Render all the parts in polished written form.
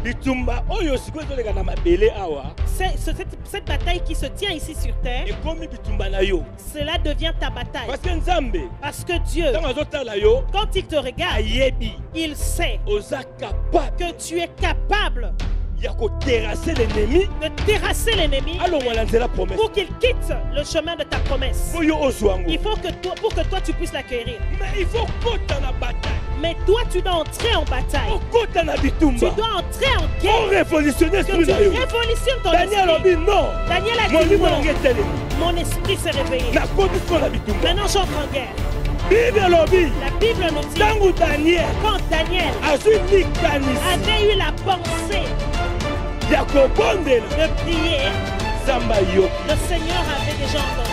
bitumba oyo sikoyo toleka na mabele awa. Cette bataille qui se tient ici sur terre, Ekomi bitumba na yo. cela devient ta bataille. Parce que Nzambe, Parce que Dieu, tango azotala yo, quand il te regarde, ayebi il sait oza capable que tu es capable ya ko terrasser l'ennemi. de terrasser l'ennemi Allons à la promesse. pour qu'il quitte le chemin de ta promesse. Pour yo ozwango. Il faut que toi, pour que toi tu puisses l'acquérir. Mais il faut kota na bataille. Mais toi tu dois entrer en bataille. Kota na Tu bitumba. dois entrer en Pour guerre. révolutionner Que tout tu na yo. révolutionnes ton Daniel esprit. obi non. Daniel a Mon dit livre non. ngetele. Mon esprit s'est réveillé. Na koti ko na bitumba. Maintenant j'entre en guerre. Bible lobi. La Bible nous dit Tango Daniel quand Daniel azui likanisi avait eu la pensée ya kobondela de prier, Samba yo. le Seigneur avait déjà entendu.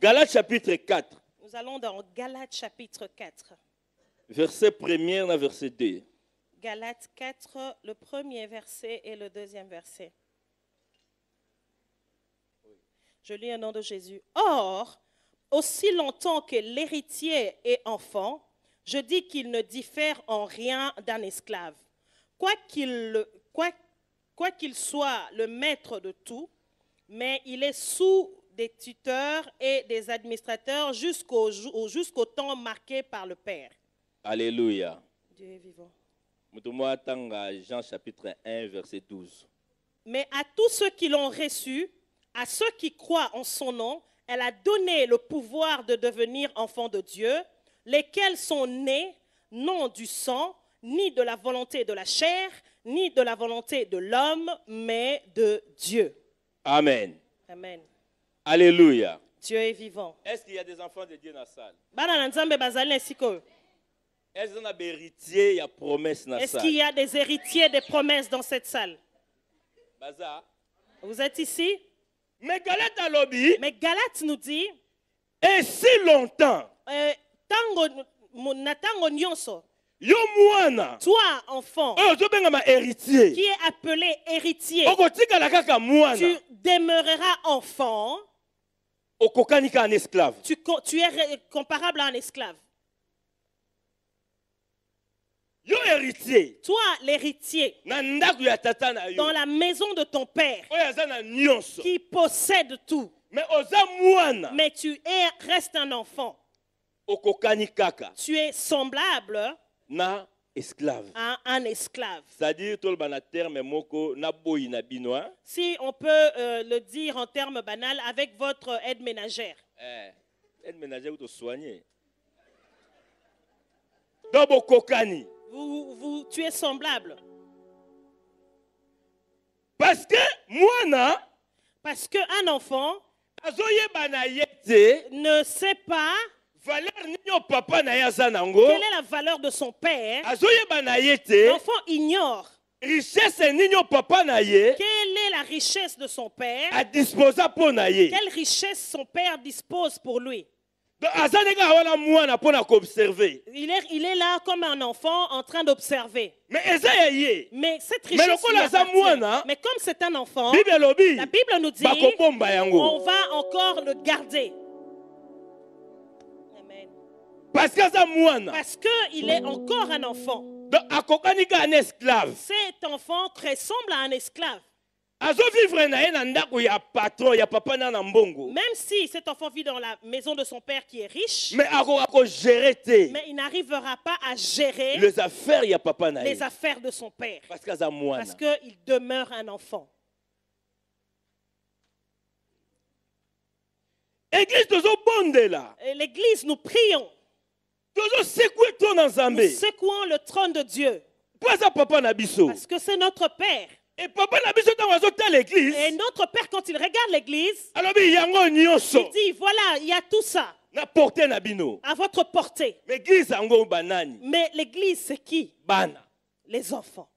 Galates chapitre 4, Nous allons dans Galates chapitre 4. verset 1er à verset 2. Galates 4, le premier verset et le deuxième verset. Je lis au nom de Jésus. Or, aussi longtemps que l'héritier est enfant, je dis qu'il ne diffère en rien d'un esclave. Quoiqu'il soit le maître de tout, mais il est sous des tuteurs et des administrateurs jusqu'au temps marqué par le Père. Alléluia. Dieu est vivant. Mutumwa tanga Jean chapitre 1 verset 12. Mais à tous ceux qui l'ont reçu, à ceux qui croient en son nom, elle a donné le pouvoir de devenir enfants de Dieu, lesquels sont nés non du sang, ni de la volonté de la chair, ni de la volonté de l'homme, mais de Dieu. Amen. Amen. Alléluia. Dieu est vivant. Est-ce qu'il y a des enfants de Dieu dans la salle? Est-ce qu'il y a des héritiers, il y a promesse dans la Est-ce salle? qu'il y a des héritiers des promesses dans cette salle? Baza. Vous êtes ici? Mais Galate a lobby, Mais Galate nous dit, et si longtemps, Natango nyonso, yo mwana, toi enfant, ma héritier, qui est appelé héritier, okotika la kaka tu mwana, demeureras enfant, okokanika un esclave. tu es comparable à un esclave. Yo héritier, Toi, l'héritier, na ndaku ya tata na yo, dans la maison de ton père, oyo aza na nyonso, qui possède tout, mais oza mwana, mais tu restes un enfant. okokani kaka Tu es semblable na esclave. à un esclave. C'est-à-dire tout le bana terme moko na boyi na binois. Si on peut le dire en termes banals, avec votre aide ménagère. Aide ménagère ou te soigner. Dobo kokani. Tu es semblable. Parce que moi Parce qu'un enfant ne sait pas valeur nyo papa na yaza nango. quelle est la valeur de son père. L'enfant ignore richesse nyo papa na ye. quelle est la richesse de son père. A disposa po na ye. Quelle richesse son père dispose pour lui. Il est là comme un enfant en train d'observer. Mais cette richesse mais comme c'est un enfant, la Bible nous dit on va encore le garder. Amen. Parce qu'il est encore un enfant. Cet enfant ressemble à un esclave. Même si cet enfant vit dans la maison de son père qui est riche, mais il n'arrivera pas à gérer les affaires de son père. Parce qu'il demeure un enfant. L'église, nous prions. Nous secouons le trône de Dieu. Parce que c'est notre Père. Et notre Père, quand il regarde l'église, il dit, voilà, il y a tout ça à votre portée. Mais l'église, c'est qui? Les enfants.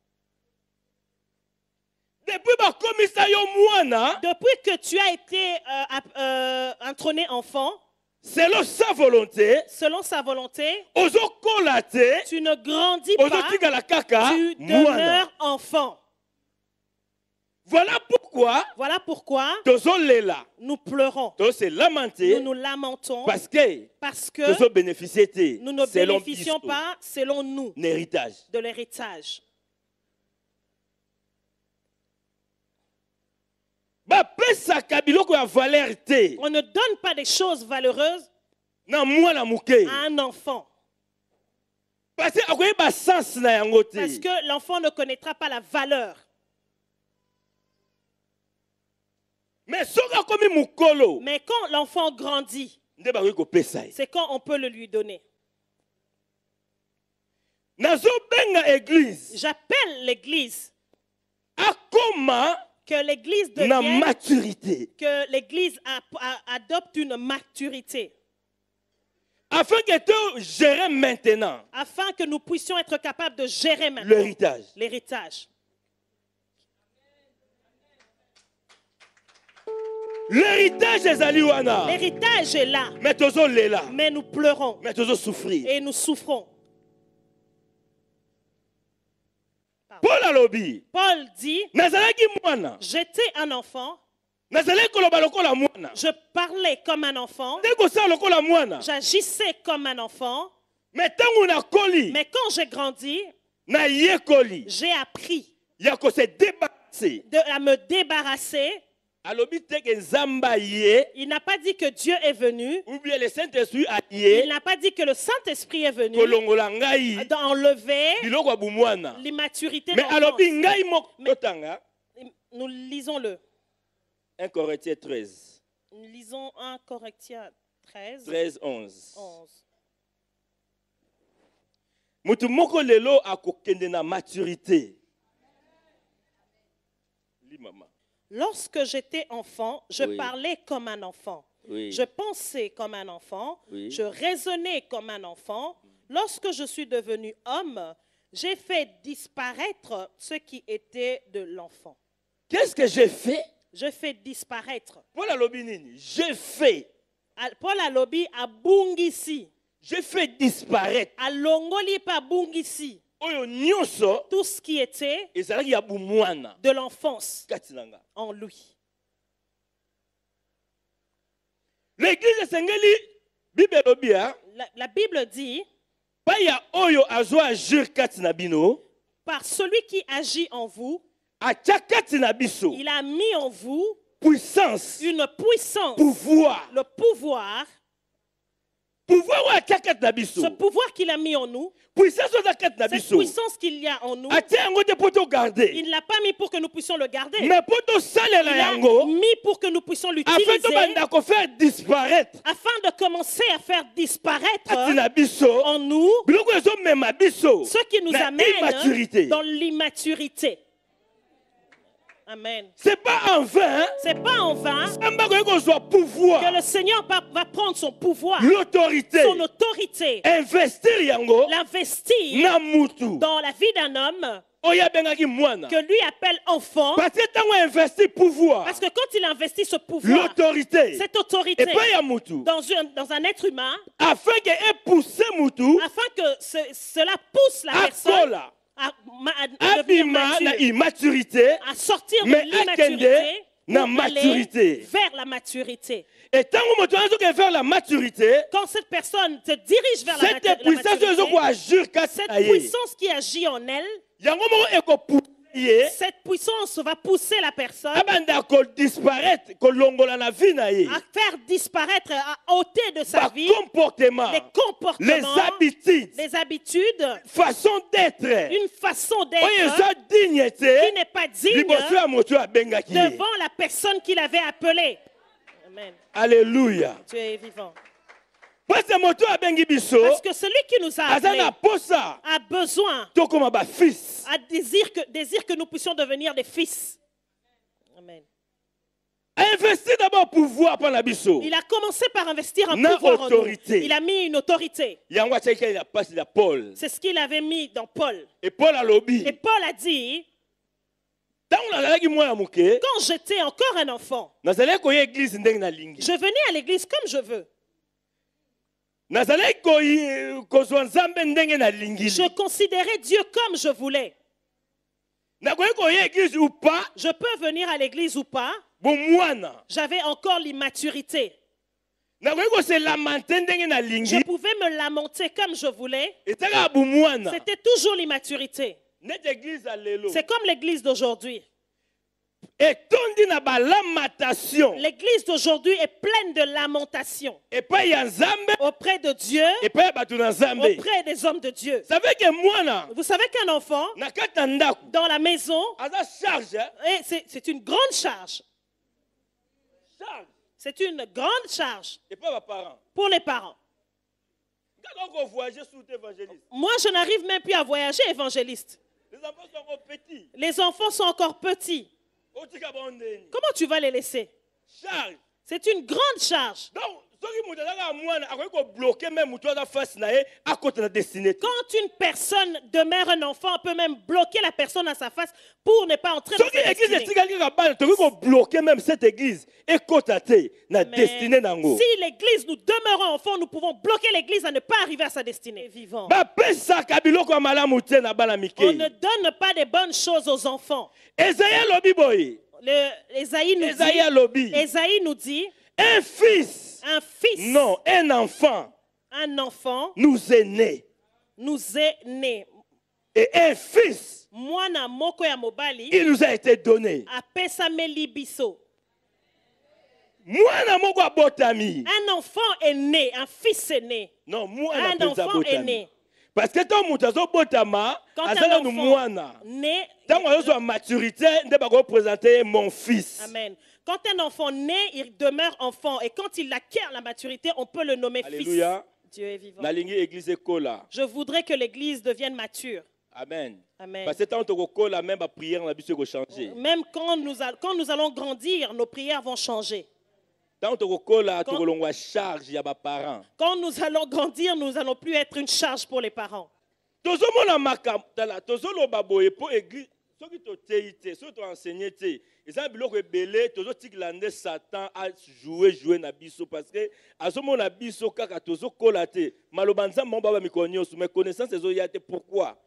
Depuis que tu as été intrôné enfant, selon sa volonté, tu ne grandis pas, tu demeures enfant. Voilà Voilà pourquoi tozolela, nous pleurons. se lamenter Nous nous lamentons parce que que bénéficier nous ne selon bénéficions pas, selon nous, l'héritage. de l'héritage. On ne donne pas des choses valeureuses à un enfant. Parce que l'enfant ne connaîtra pas la valeur. Mais quand l'enfant grandit, c'est quand on peut le lui donner. J'appelle l'église que l'église devienne, maturité. que l'église adopte une maturité. Afin que tu gères maintenant. Afin que nous puissions être capables de gérer maintenant l'héritage. L'héritage est là. Mais nous pleurons. Et nous souffrons. Paul dit, j'étais un enfant. Je parlais comme un enfant. J'agissais comme un enfant. Mais quand j'ai grandi, j'ai appris à me débarrasser. Il n'a pas dit que Dieu est venu. Il n'a pas dit que le Saint-Esprit est venu d'enlever l'immaturité de l'enfance. Nous lisons-le. 1 Corinthiens 13. Nous lisons 1 Corinthiens 13. 13, 11. Mutu moko lelo akokende na maturité. Li mama. Lorsque j'étais enfant, je parlais comme un enfant. Oui. Je pensais comme un enfant. Oui. Je raisonnais comme un enfant. Lorsque je suis devenu homme, j'ai fait disparaître ce qui était de l'enfant. Qu'est-ce que j'ai fait? Je fais disparaître. Paul alobi nini? J'ai fait. Paul alobi abungisi. J'ai fait disparaître. Alongoli pa bungisi. Tout ce qui était de l'enfance en lui. L'église la Bible dit, par celui qui agit en vous, il a mis en vous une puissance, le pouvoir. Ce pouvoir qu'il a mis en nous, cette puissance qu'il y a en nous, il ne l'a pas mis pour que nous puissions le garder. Il l'a mis pour que nous puissions l'utiliser afin de commencer à faire disparaître en nous ce qui nous amène dans l'immaturité. Amen. C'est pas en vain. C'est pas en vain que le Seigneur va prendre son pouvoir, l'autorité, son autorité, l'investir dans la vie d'un homme que lui appelle enfant. Parce que quand il investit ce pouvoir, cette autorité dans un être humain, afin que cela pousse la personne à sortir de l'immaturité pour aller vers la maturité. Et vers la maturité, quand cette personne se dirige vers la maturité, cette puissance qui agit en elle, cette puissance va pousser la personne à faire disparaître, à ôter de sa vie les comportements, les habitudes, façon d'être, une façon d'être qui n'est pas digne devant la personne qui l'avait appelée. Amen. Alléluia. Tu es vivant. Parce que celui qui nous a appelés a besoin, désire que nous puissions devenir des fils. Amen. Il a commencé par investir un pouvoir en nous. Il a mis une autorité. C'est ce qu'il avait mis dans Paul. Et Paul a dit, quand j'étais encore un enfant, je venais à l'église comme je veux. Je considérais Dieu comme je voulais. nakoki koya église ou pas, Je peux venir à l'église ou pas. bomwana. J'avais encore l'immaturité. Nakoki kose lamenter ndenge na Je lingi, pouvais me lamenter comme je voulais. etaka bomwana. C'était toujours l'immaturité. Net église à lelo. C'est comme l'église d'aujourd'hui. Etondi na ba lamentation. L'église d'aujourd'hui est pleine de lamentations Et pas ya nzambe, auprès de Dieu, et pas ya batu na nzambe. auprès des hommes de Dieu. Ça veut que mwana, Vous savez qu'un enfant, na kati na ndako, dans la maison, aza charge, et c'est une grande charge. charge. C'est une grande charge Et pas ba parents. pour les parents. Quand on voyager sous évangéliste, Moi, je n'arrive même plus à voyager, évangéliste. les enfants sont encore petits. Les enfants sont encore petits. Otika ba ondeni. Comment tu vas les laisser? Charge. C'est une grande charge. Donc, soki mutu azaka mwana, akoki ko bloquer même mutu aza face na ye, akota na destinée. Quand une personne demeure un enfant, on peut même bloquer la personne à sa face pour ne pas entrer dans Soki sa église destinée. etikali kaka bana, tokoki ko bloquer même cette église, ekota te na Mais destinée nango. si l'église, nous demeurons enfants, nous pouvons bloquer l'église à ne pas arriver à sa destinée. Vivant. Bapesaka biloko ya malamu te na bana On mikei. ne donne pas des bonnes choses aux enfants. Esaïe alobi boye. Ésaïe nous dit, Un fils, un fils, non, un enfant nous est né. Et un fils, Mwana moko ya mobali, il nous a été donné. apesameli biso. Mwana moko abotami. Un enfant est né, un fils est né. Non, mwana Un penza enfant est botami. né. Parce que tant mutu azobotama, Quand azala un nu enfant mwana. naît, Tango azozwa maturité, nde bako présenter mon fils. Amen. Quand un enfant naît, il demeure enfant. Et quand il acquiert la maturité, on peut le nommer Alléluia. fils. Dieu est vivant. Nalingi église ekola. Je voudrais que l'église devienne mature. Amen. Amen. Parce que tant que la même prière na biso ko changer. Même quand nous allons grandir, nos prières vont changer. Tant que la tokolongwa charge ya ba parents. Quand nous allons grandir, nous n'allons plus être une charge pour les parents. Tozomona makam tala tozoloba boye po église soki toteyi te soki toenseigner te eza biloko ebele tozotikila nde Satan a jouer na biso parce que azomona biso kaka tozokola te maloba nzambe mo baba mikolo nyonso mais connaissance ezoya te. Pourquoi?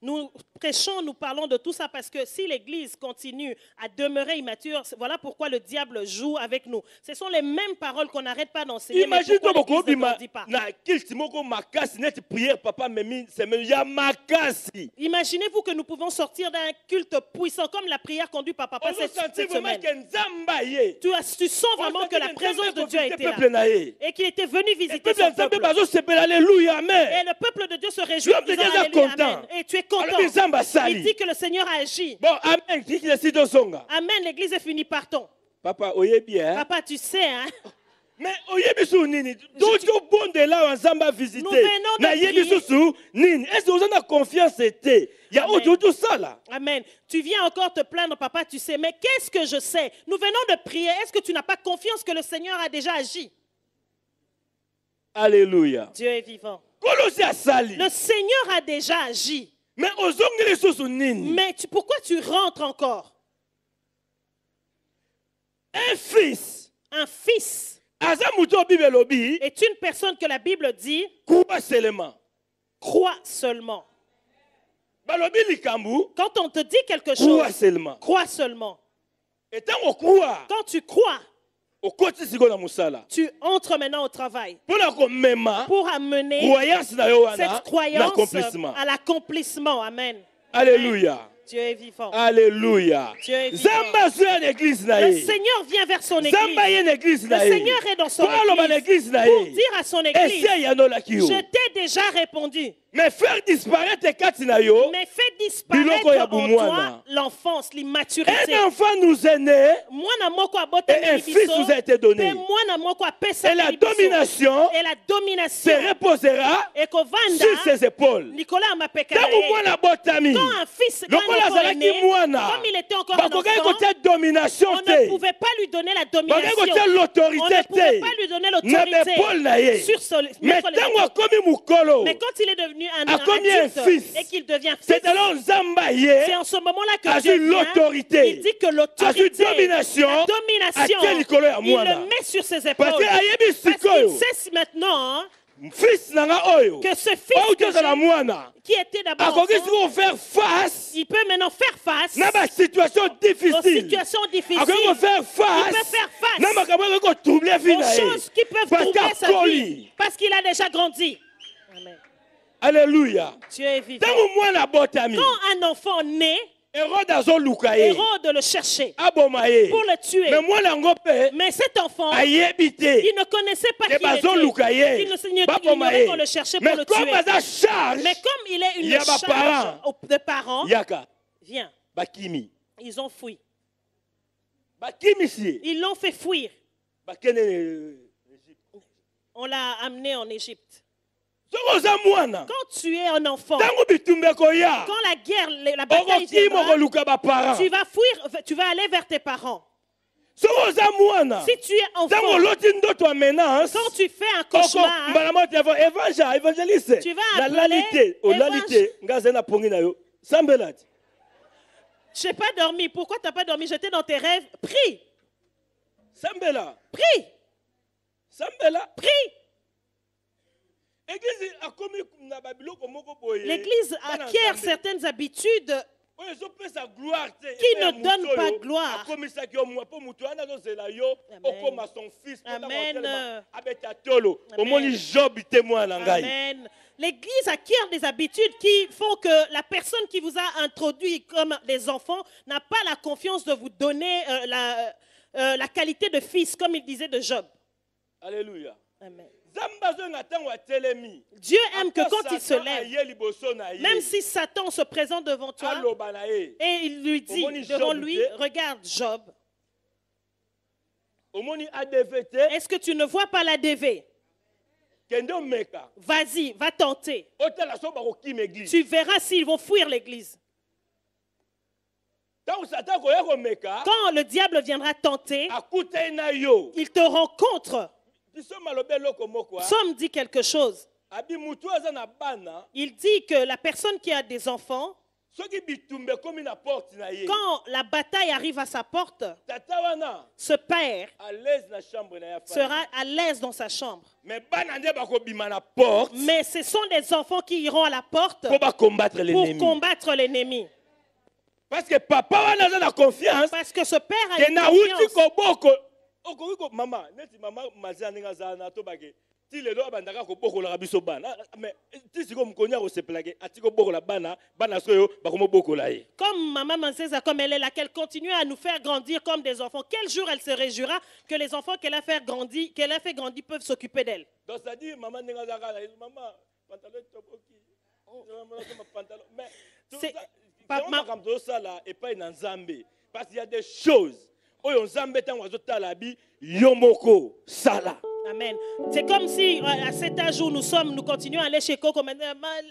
Nous prêchons, nous parlons de tout ça parce que si l'Église continue à demeurer immature, voilà pourquoi le diable joue avec nous. Ce sont les mêmes paroles qu'on n'arrête pas d'enseigner. Imagine toi Pourquoi l'Église ne bokobima grandit pas? na kilti moko makasi net prière papa memi semaine ya makasi. Imaginez-vous que nous pouvons sortir d'un culte puissant comme la prière conduite par papa Ozo cette senti vraiment semaine. que nzamba ye. Tu sens vraiment que la présence de Dieu était là peuple na ye. et qu'il était venu Et visiter peuple son nzambe peuple. bazo sepela alléluia Et amen. le peuple de Dieu se réjouit. L'homme de en disant Dieu est Alléluia, content. amen. Et tu es Alors content. nzamba Il sali. dit que le Seigneur a agi. Bon, amen. Qui est ici de Zonga? Amen, l'église est finie par ton. Papa, oyebi hein? Papa, tu sais, hein? Mais oyebi sou nini? Dojo bonde là ensemble visiter. Nous venons de Na yebi prier. sou nini? Est-ce que vous en avez confiance été? Il y a Amen. tout ça là. Amen. Tu viens encore te plaindre, papa, tu sais. Mais qu'est-ce que je sais? Nous venons de prier. Est-ce que tu n'as pas confiance que le Seigneur a déjà agi? Alléluia. Dieu est vivant. Kolosi asali. Le Seigneur a déjà agi. Mais ozongeli sou nini? Mais pourquoi tu rentres encore? Un fils. Un fils Aza muto Bible lobi. est une personne que la Bible dit Kuba seulement. croit seulement. Balobi likambu. Quand on te dit quelque Crois chose, seulement. crois seulement. Et tant qu'on croit, Quand tu crois, au côté siko na musala. tu entres maintenant au travail Pour la komema. pour amener Croyance na yo wana. cette croyance L'accomplissement. à l'accomplissement. Amen. Alléluia. Dieu est vivant. Alléluia. Dieu est vivant. Zamba sur l'église na Le ye. Seigneur vient vers son Zamba église. ye l'église Le na ye. Seigneur est dans son Pour aloba église l'église na pour ye. dire à son Et église, si yano la kiyo. je t'ai déjà répondu. Mais faire disparaître kati na yo. Mais fais Biloko ya disparaître en bumwana. toi l'enfance, l'immaturité. Un enfant nous est né. Mwana moko abota Et un fils nous a été donné. Pe mwana moko apesa Et la biso. domination Et la se domination reposera ekovanda sur ses épaules. Nicolas amapeka na Tango ye. mwana botami. Quand un fils, quand Lokola un enfant est azalaki né, mwana. comme il était encore un Bakokai enfant, kotia domination on ne te. pouvait pas lui donner la Bakokai domination. kotia On l'autorité ne pouvait te. pas lui donner Na l'autorité bepaule na ye. sur son Mais mettre les tango épaules. akomi mukolo. Mais quand il est devenu un Akomi un adulte fils. et qu'il devient fils, C'est alors Zamba c'est ye. en ce moment-là que A Dieu eu vient, l'autorité. il dit que A eu l'autorité, domination. la domination, A tia likolo ya il mwana. le met sur ses Parce épaules. que ayebi Parce sikoyo. qu'il sait maintenant, hein, fils nanga oyo que ce fils oyo que tozala j'ai, mwana qui était d'abord akoki enfant, sikoyo faire face il peut maintenant faire face na basituation aux difficile situations akoki difficiles, kofaire il peut face faire face na makambo akoki kotrouble vi aux na ye choses qui peuvent parce troubler sa qu'akoli. vie, parce qu'il a déjà grandi. Amen. Alléluia. Dieu est vivant. Ntango mwana abotami Quand un enfant naît, Hérode azoluka ye Hérode le cherchait aboma ye pour le tuer. mais mwana yango mpe Mais cet enfant, ayebi te il ne connaissait pas ke qui il était. bazoluka ye Il ne baboma ignorait ye qu'on le cherchait mais pour le comme tuer. aza charge Mais comme il est Il y a une ma charge parent. de parents, yaka viens, bakimi ils ont fui. bakimisi ye Ils l'ont fait fuir. bakende On l'a amené en Égypte. soki oza mwana Quand tu es un enfant, ntango bitumba ekoya quand la guerre, la bataille okokima viendra, koluka baparent tu vas fuir, tu vas aller vers tes parents. soki oza mwana Si tu es ntango enfant, oloti ndoto ya menace quand tu fais un cauchemar, mbala mo telefone évangéliste Tu vas nalali appeler te olali te nga azali na pongi na yo sambela te je n'ai pas dormi. Pourquoi tu n'as pas dormi? J'étais dans tes rêves. Prie, sambela prie, sambela prie. église akomi na babiloko moko boye L'Église bana acquiert Nzambe. certaines habitudes oyo ezopesa gloire te Qui epai ya ne moto donne pas oyo gloire. akomisaki yo mwa mpo moto wana azozela yo Amen. okoma son fils mpo Amen. ntango akotelema abeta tolo Amen. omoni job te mwana na ngai Amen. L'Église acquiert des habitudes qui font que la personne qui vous a introduit comme des enfants n'a pas la confiance de vous donner la qualité de fils, comme il disait de Job. alléluia Amen. nzambe azoyenga ntango atelemi Dieu aime que ata quand il se Satan lève, aye liboso na ye même si Satan se présente devant toi aloba na ye et il lui dit Omoni devant Job lui, te. regarde Job, omoni adv te est-ce que tu ne vois pas la DV? kende omeka Vas-y, va tenter. otala so bakokima église Tu verras s'ils vont fuir l'église. ntango satan koya komeka Quand le diable viendra tenter, akutai na yo il te rencontre. biso maloba eloko moko Somme dit quelque chose. abi mutu aza na bana Il dit que la personne qui a des enfants, soki bitumba ekomi na porte na ye quand la bataille arrive à sa porte, tata wana ce père à l'aise na chambre na ya fami sera à l'aise dans sa chambre. mais bana nde bakobima na porte Mais ce sont des enfants qui iront à la porte mpo bacombattre pour l'ennemi combattre l'ennemi. parce que papa wana aza na confiance Parce que ce père a ke une nauti confiance. koboko okoki ko mama neti mama mazia ndenge aza na tobake ti lelo abandaka kobokolaka biso bana mais ti sikoyo mokoni akosepelake ati kobokola bana bana soki oyo bakomobokola ye Comme maman Manseza, comme elle est là, qu'elle continue à nous faire grandir comme des enfants. Quel jour elle se réjouira que les enfants qu'elle a fait grandir peuvent s'occuper d'elle? donc c'est-à-dire mama ndenge azaka na mama pantalon toboki pantalon mais C'est- Papa- makambo tozosala epai na nzambe parce qu'il y a des choses oyo nzambe ntango azotala bi yo moko sala Amen. C'est comme si à cet âge où nous sommes, nous continuons à aller chez Coco, maintenant,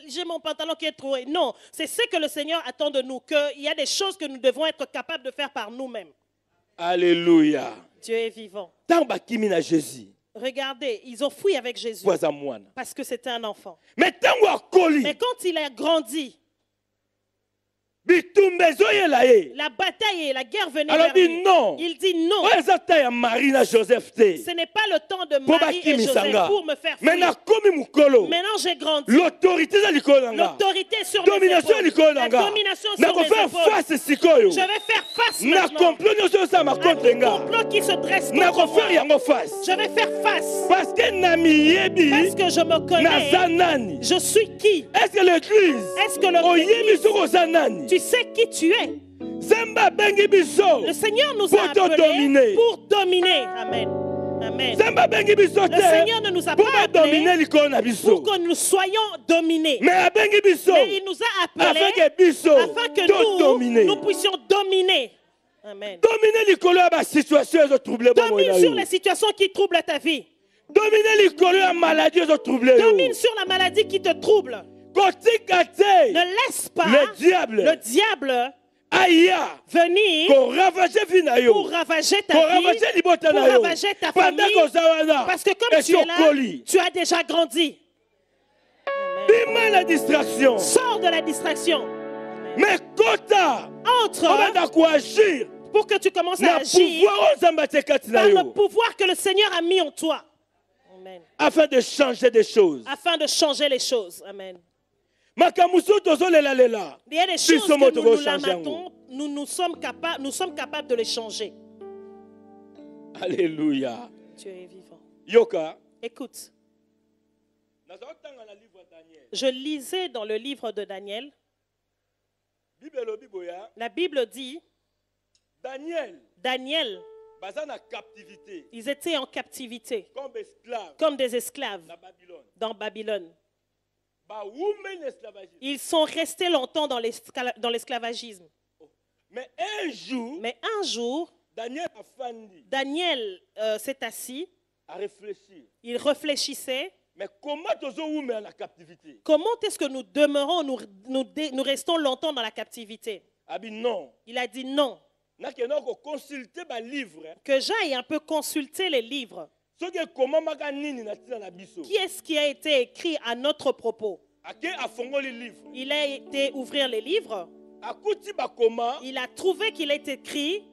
j'ai mon pantalon qui est troué. Non, c'est ce que le Seigneur attend de nous, qu'il y a des choses que nous devons être capables de faire par nous-mêmes. alléluia Dieu est vivant. ntango bakimi na jésus Regardez, ils ont fui avec Jésus po aza mwana parce que c'était un enfant. mais ntango akoli Mais quand il a grandi, bitumba ezoyela ye la bataille et la guerre venaient Alors vers dit lui. non. Il dit non, oyo eza ta ya marie na joseph te ce n'est pas le temps de mpo Marie et Joseph bakimisanga pour me faire mais fuir. nakomi mokolo Maintenant j'ai grandi. l'autorité eza likolo na nga L'autorité sur mes domination ya épaules. likolo na La nga domination sur mes nakofaire épaules. face sikoyo Je vais faire face na maintenant. complot nyonso osala contre Un nga complot qui se dresse contre nakofaire moi. yango face Je vais faire face parce que na miyebi parce que je me connais. naza nani Je suis qui? est-ce que l'église Est-ce que le oyebi l'Église, soki oza nani tu sais qui tu es? nzambe abengi biso Le Seigneur nous Pour a te appelés dominer. pour dominer. Amen. Amen. nzambe abengi biso Le te Seigneur ne nous a mpo pas badomine appelés likolo na pour biso que nous soyons dominés. mais abengi biso Mais il nous a appelés afin que biso afin que todomine nous puissions dominer. Amen. domine likolo ya basituation ezotrouble bomoi Domine na sur yo les situations qui troublent ta vie. domine likolo ya maladie ezotrouble yo Domine sur la maladie qui te trouble. kotika te Ne laisse pas le diable aya venir koravage vi na yo pour ravager ta vie, koravage libota pour na yo ravager ta pendant famille. koza wana Parce que comme tu es là, esokoli tu as déjà grandi. bima la distraction Sors de la distraction. mais kota Entre obanda koagir pour que tu commences à na agir pouvoir oyo nzambe atie kati na par le yo pouvoir que le Seigneur a mis en toi. Amen. afin de changer des choses. Afin de changer les choses. Amen. Makamusu tozolela lela. Il y a des Puis choses ce mot que te nous va changer lamentons, nous sommes capables de les changer. Alléluia. Dieu est vivant. Yoka. Écoute, Nazotanga na livre Daniel. je lisais dans le livre de Daniel, Bible lobi boya. la Bible dit, Daniel, Daniel, baza na captivité ils étaient en captivité, comme esclave comme des esclaves na Babylone. dans Babylone. Ba women esclavagisme. Ils sont restés longtemps dans l'esclavagisme. Mais un jour, Mais un jour, Daniel a fandi, Daniel s'est assis, a réfléchi. il réfléchissait. Mais comment tozo women la captivité? Comment est-ce que nous demeurons, nous restons longtemps dans la captivité? Abi non. Il a dit non, Nakena ko consulter ba livre. que j'aille un peu consulter les livres. Soki comment maka nini na tina na biso. Qui est-ce qui a été écrit à notre propos? Ake afongoli livre. Il a été ouvrir les livres. Akuti ba koma Il a trouvé qu'il est écrit,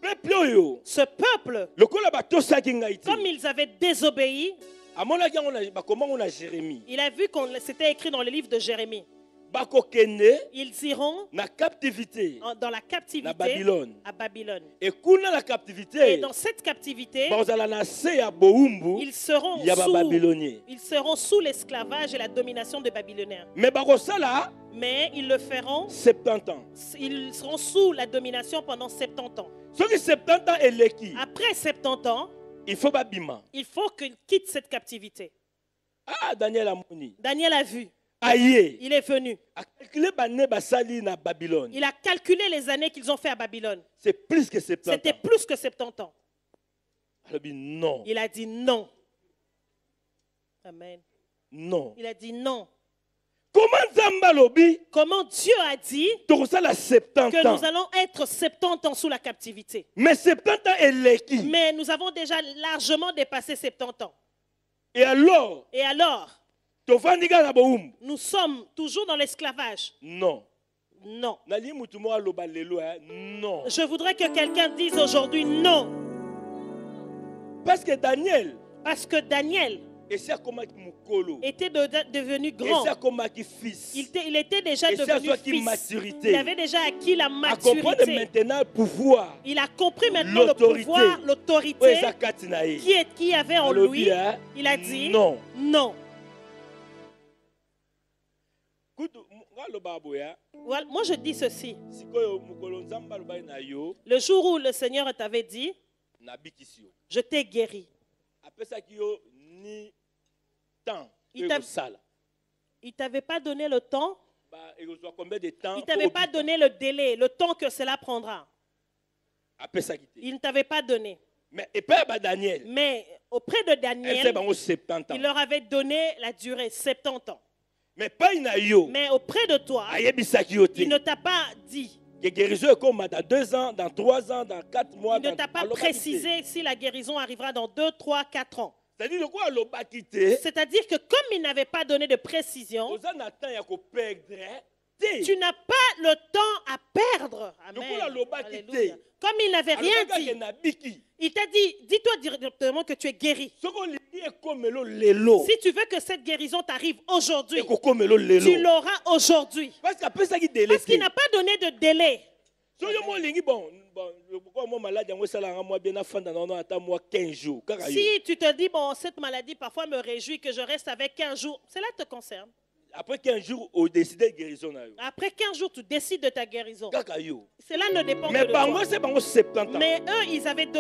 peuple oyo. ce peuple, Lokola ba tosaki ngai te. comme ils avaient désobéi, Amonaki yango na ba koma na Jérémie. il a vu qu'on c'était écrit dans le livre de Jérémie. Bako kende Ils iront na captivité dans la captivité na Babylone. à Babylone. Et kuna la Et captivité. dans cette captivité, Bazala na se ya boumbu. ils seront Ya ba babylonien. sous l'esclavage et la domination des Babyloniens. Mais bako sala Mais ils le feront, 70 ans. ils seront sous la domination pendant 70 ans. Soki 70 ans eleki. Après 70 ans, Il faut babima. il faut qu'ils quittent cette captivité. Ah, Daniel Amoni. Daniel a vu, Aïe. il est venu. A calculé bané basali na Babylone. Il a calculé les années qu'ils ont fait à Babylone. C'est plus que 70 C'était ans. plus que 70 ans. Alors, non. Il a dit non. Amen. Non. Il a dit non. Comment Zamba lobi Comment Dieu a dit la 70 que ans. nous allons être 70 ans sous la captivité. Mais 70 ans eleki. Mais nous avons déjà largement dépassé 70 ans. Et alors, Et alors, tovandika na boumbu. nous sommes toujours dans l'esclavage. Non. Non. Nali mutu mo aloba lelo, non. Je voudrais que quelqu'un dise aujourd'hui non. Parce que Daniel Parce que Daniel essaie comme mukolo. était devenu grand. Essaie comme fils. Il était déjà Et c'est devenu à soi qui fils. maturité. Il avait déjà acquis la À comprendre maturité. maintenant le pouvoir. Il a compris maintenant le L'autorité. pouvoir, l'autorité qui avait en lui. Il a dit non. non. Voilà, Voilà, moi je dis ceci. sikoyo mukolo nzamba lobai na yo Le jour où le Seigneur t'avait dit, na bikisi yo. je t'ai guéri. Apesaki yo ni temps. Il t'a- sala. Il ne t'avait pas donné le temps, Ba ekozwa combien de temps? il ne t'avait pas donné le délai, le temps que cela prendra. Apesaki te. Il ne t'avait pas donné. Mais et pas ba Daniel. Mais auprès de Elle fait Daniel, bango 70 ans. il leur avait donné la durée, 70 ans. Mais pas ina yo. Mais auprès de toi, Ayebisaki yo te. il ne t'a pas dit, Que guérison est comme dans 2 ans, dans 3 ans, dans 4 mois. il ne t'a pas précisé si la guérison arrivera dans 2, 3, 4 ans. C'est-à-dire quoi lobaki te? C'est-à-dire que comme il n'avait pas donné de précision, Oza na temps ya ko perdre. Te. tu n'as pas le temps à perdre. Amen. Alléluia. Comme il n'avait rien Alobaka dit, ke na biki. il t'a dit, dis-toi directement que tu es guéri. Soko lingi ekomelo lelo. Si tu veux que cette guérison t'arrive aujourd'hui, Ekokomelo lelo. tu l'auras aujourd'hui. Parce qu'apesaki délai. Parce qu'il n'a pas donné de délai. So yo mo lingi bon pourquoi moi malade yango salanga moi bien afanda na ata moi 15 jours. Kaka yo. Si tu te dis, bon, cette maladie parfois me réjouit que je reste avec 15 jours, cela te concerne. Après 15 jours au décider guérison na yo. Après 15 jours, tu décides de ta guérison. Kaka yo. Cela ne dépend Mais que de bango toi. c'est bango 70 ans. Mais eux,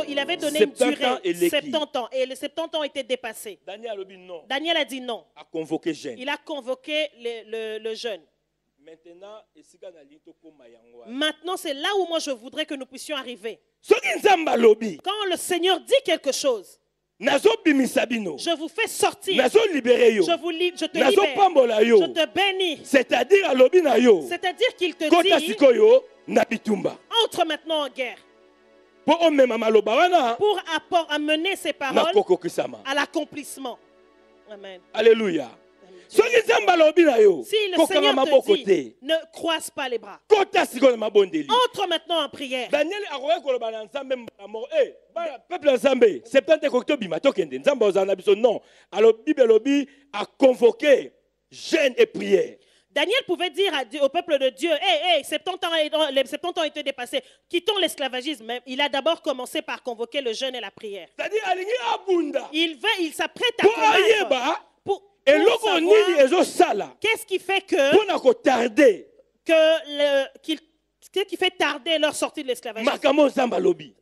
il avait donné une 70 ans et durée, l'équipe. 70 ans. Et les 70 ans étaient dépassés. Daniel alobi non. Daniel a dit non. A convoqué jeune. Il a convoqué le jeune. Maintenant esika na linto koma yango. Maintenant, c'est là où moi je voudrais que nous puissions arriver. Soki nzamba lobi. Quand le Seigneur dit quelque chose, Nazo bimisa bino. je vous fais sortir. Nazo libérer yo. Je te Nazo libère. pambola yo. Je te bénis. C'est-à-dire alobi na yo. C'est-à-dire qu'il te Kota dit, sikoyo na bitumba. entre maintenant en guerre Po omema maloba wana pour amener ces na paroles kokokisama. à l'accomplissement. Amen. Alléluia. soki nzambe alobi na yo Si le kokanga Seigneur maboko te te dit, ne croise pas les bras. kota sikoyo na mabondeli Entre maintenant en prière. daniel akoki koloba na nzambe mbala moko bana peuple ya nzambe septante ekoki tobima tokende nzambe ozala na biso non alobi bible alobi aconvoqué jeûne et prière. Daniel pouvait dire au peuple de Dieu, les 70 ans ont été dépassés, quittons l'esclavagisme. Mais il a d'abord commencé par convoquer le jeûne et la prière. C'est-à-dire alingi abunda Il s'apprête à po combattre ayeba pour eloko savoir nini ezosala qu'est-ce qui fait que, mpona kotarde qu'est-ce qui fait tarder leur sortie de l'esclavagisme. makambo nzambe alobi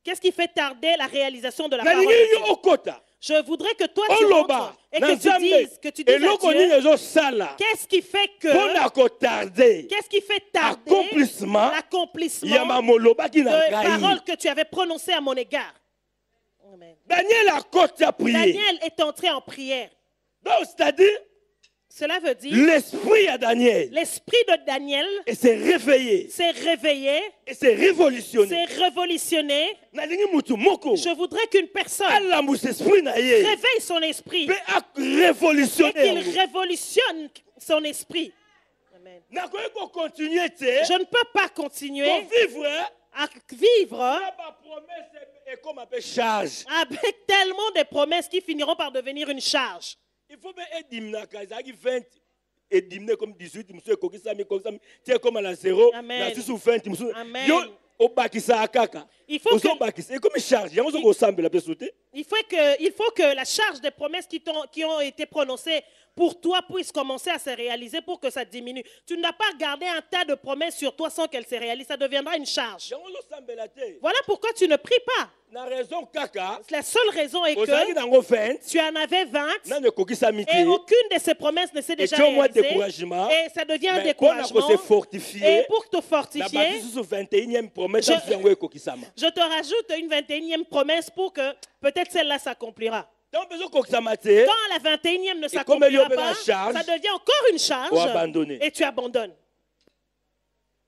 Qu'est-ce qui fait tarder la réalisation de la parole nalingi de yo Dieu. okota Je voudrais que toi tu oloba rentres et na que tu nzambe dises à eloko nini Dieu, ezosala qu'est-ce qui fait mpona que, kotarde qu'est-ce qui fait tarder accomplissement l'accomplissement ya mamolobaki na de ngai paroles que tu avais prononcées à mon égard. Amen. daniel akoti a prié Daniel est entré en prière. donc c'est-à-dire Cela veut dire l'esprit à Daniel l'esprit de Daniel s'est réveillé s'est réveillé, et s'est révolutionné. s'est révolutionné. Nalingi mutu moko Je voudrais qu'une personne alamusa esprit na ye réveille son esprit mpe et arévolutionne qu'il révolutionne son esprit. Amen. nakoki kocontinue te Je ne peux pas continuer kovivre à vivre na bapromese ekoma mpe charge. avec tellement de promesses qui finiront par devenir une charge. Il faut bien ediminaka ezalaki 20 edimine comme 18 mosusu ekokisami tie ekoma na 0 Amen. na 6 ou 20 mosusu Amen. yo obakisaka kaka Il faut que- ozobakisa ekomi charge yango soki osambela mpe so te Il faut que la charge des promesses qui ont été prononcées pour toi puisse commencer à se réaliser pour que ça diminue. Tu ne dois pas garder un tas de promesses sur toi sans qu'elles se réalisent. Ça deviendra une charge. yango ozosambela te Voilà pourquoi tu ne pries pas. na raison kaka La seule raison est ozalaki que nango 20 tu en avais 20 nano ekokisami et te aucune de ces promesses ne s'est déjà et au moins réalisée. découragement Et ça devient un mais mpona découragement. kose Et fortifier pour te na fortifier, baki susu 21e promesse Je- mosusu yango ekokisama je te rajoute une 21e promesse pour que peut-être celle-là s'accomplira. ntango mpe ezokokisama te Quand la 21e ne comme elle y a s'accomplira la pas, charge, ça devient encore une charge ou abandonner. et tu abandonnes.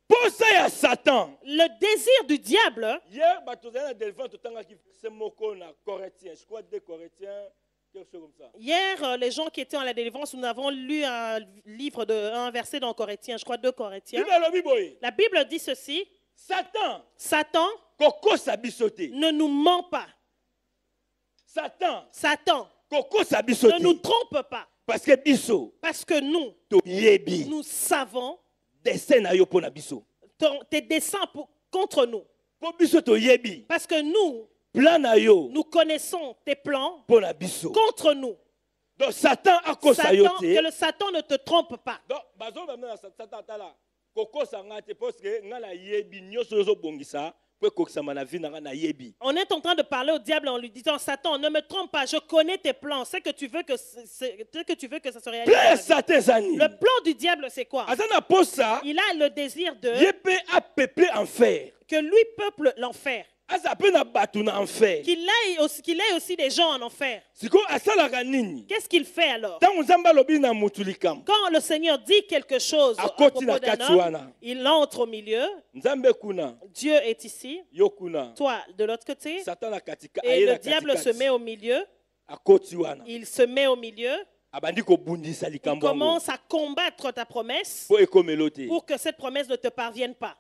posa ya satan Le désir du diable, hier bato ozali na délivrance totangaki se moko na Corinthiens je crois 2 Corinthiens quelque chose comme ça hier, les gens qui étaient à la délivrance, nous avons lu un verset dans Corinthiens, je crois 2 Corinthiens. bible alobi boye La Bible dit ceci, satan Satan kokosa biso te ne nous ment pas. satan Satan kokosa biso ne nous te trompe pas. parce que biso Parce que nous, toyebi nous savons destin na yo mpo na biso tes desseins contre nous. mpo biso toyebi Parce que nous, plan na yo nous connaissons tes plans mpo na biso contre nous. donc satan akosa yo Satan, te que le Satan ne te trompe pas. donc bazoloba na satan atala kokosa nga te parce que nga nayebi nyonso ozobongisa mpo ekokisama na vie na nga nayebi On est en train de parler au diable en lui disant, Satan, ne me trompe pas, je connais tes plans, ce que tu veux que ça se réalise. plan ya satan eza nini Le plan du diable, c'est quoi? aza na posa Il a le désir ye mpe apeuple enfer que lui peuple l'enfer, aza mpe na bato na enfer qu'il ait aussi des gens en enfer. sikoyo asalaka nini Qu'est-ce qu'il fait alors? ntango nzambe alobi na motu likambo Quand le Seigneur dit quelque chose à Akoti propos na d'un kati homme, wana. il entre au milieu, nzambe kuna Dieu est ici, yo kuna toi de l'autre côté, satan na katika et aye le na diable se met katikati au milieu, akoti wana il se met au milieu, abandi kobundisa il likambo yango commence à combattre ta promesse mpo ekomelo te pour que cette promesse ne te parvienne pas.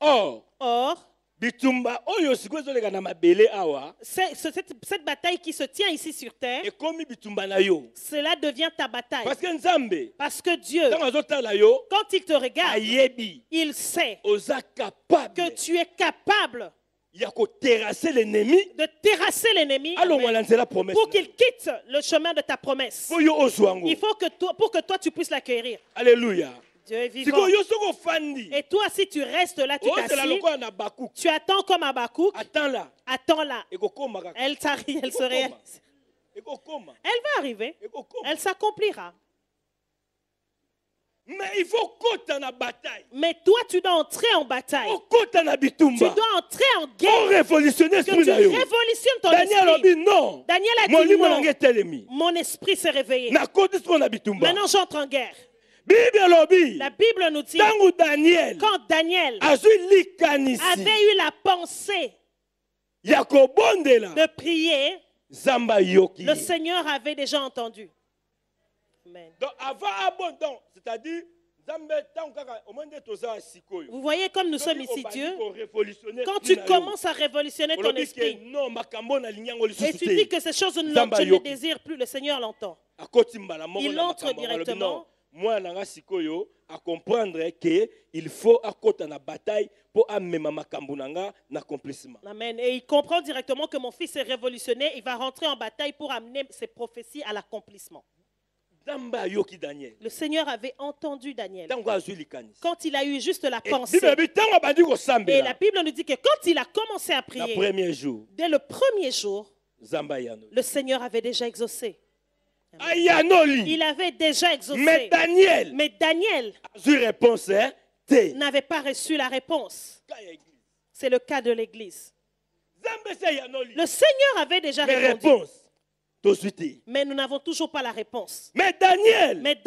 or Or, bitumba oyo sikoyo ezoleka na mabele awa cette bataille qui se tient ici sur terre, ekomi bitumba na yo cela devient ta bataille. parce que nzambe Parce que Dieu, ntango azotala yo quand il te regarde, ayebi il sait oza capable que tu es capable ya koterrasser l'ennemi de terrasser l'ennemi alongwa na nzela promesse pour qu'il quitte le chemin de ta promesse. mpo yo ozwa yango Il faut que pour que toi tu puisses l'acquérir. alléluia Dieu est vivant. sikoyo yo soki ofandi Et toi, si tu restes là, tu ozela t'assieds, lokola na bakuk tu attends comme Habakkuk, attends là attends là. ekokoma kaka Elle t'arrive, elle se réalise. ekokoma Elle va arriver, ekokoma elle s'accomplira. mais il faut kota na bataille Mais toi, tu dois entrer en bataille. okota na Tu bitumba dois entrer en o guerre. révolutionner Que esprit tu na yo révolutionnes ton daniel esprit. alobi non Daniel a dit molimo non. nanga etelemi Mon esprit s'est réveillé. nakoti siko na bitumba Maintenant, j'entre en guerre. bible alobi La Bible nous dit, ntango daniel quand Daniel azwi likanisi avait eu la pensée ya kobondela de prier, nzambe ayoki le Seigneur avait déjà entendu. Amen. Donc avant abondant, c'est-à-dire Vous voyez comme nous sommes ici, Dieu. Quand tu tu commences à révolutionner ton esprit et tu dis que ces choses, tu ne désires plus, le Seigneur l'entend. Il entre directement. Moi, je à comprendre qu'il faut accoter la bataille pour amener l'accomplissement. Amen. Et il comprend directement que mon fils est révolutionné. Il va rentrer en bataille pour amener ses prophéties à l'accomplissement. Le Seigneur avait entendu Daniel quand il a eu juste la pensée. Et la Bible nous dit que quand il a commencé à prier, dès le premier jour, le Seigneur avait déjà exaucé. Il avait déjà exaucé. Mais Daniel n'avait pas reçu la réponse. C'est le cas de l'Église. Le Seigneur avait déjà répondu. Mais nous n'avons toujours pas la réponse. Mais Daniel est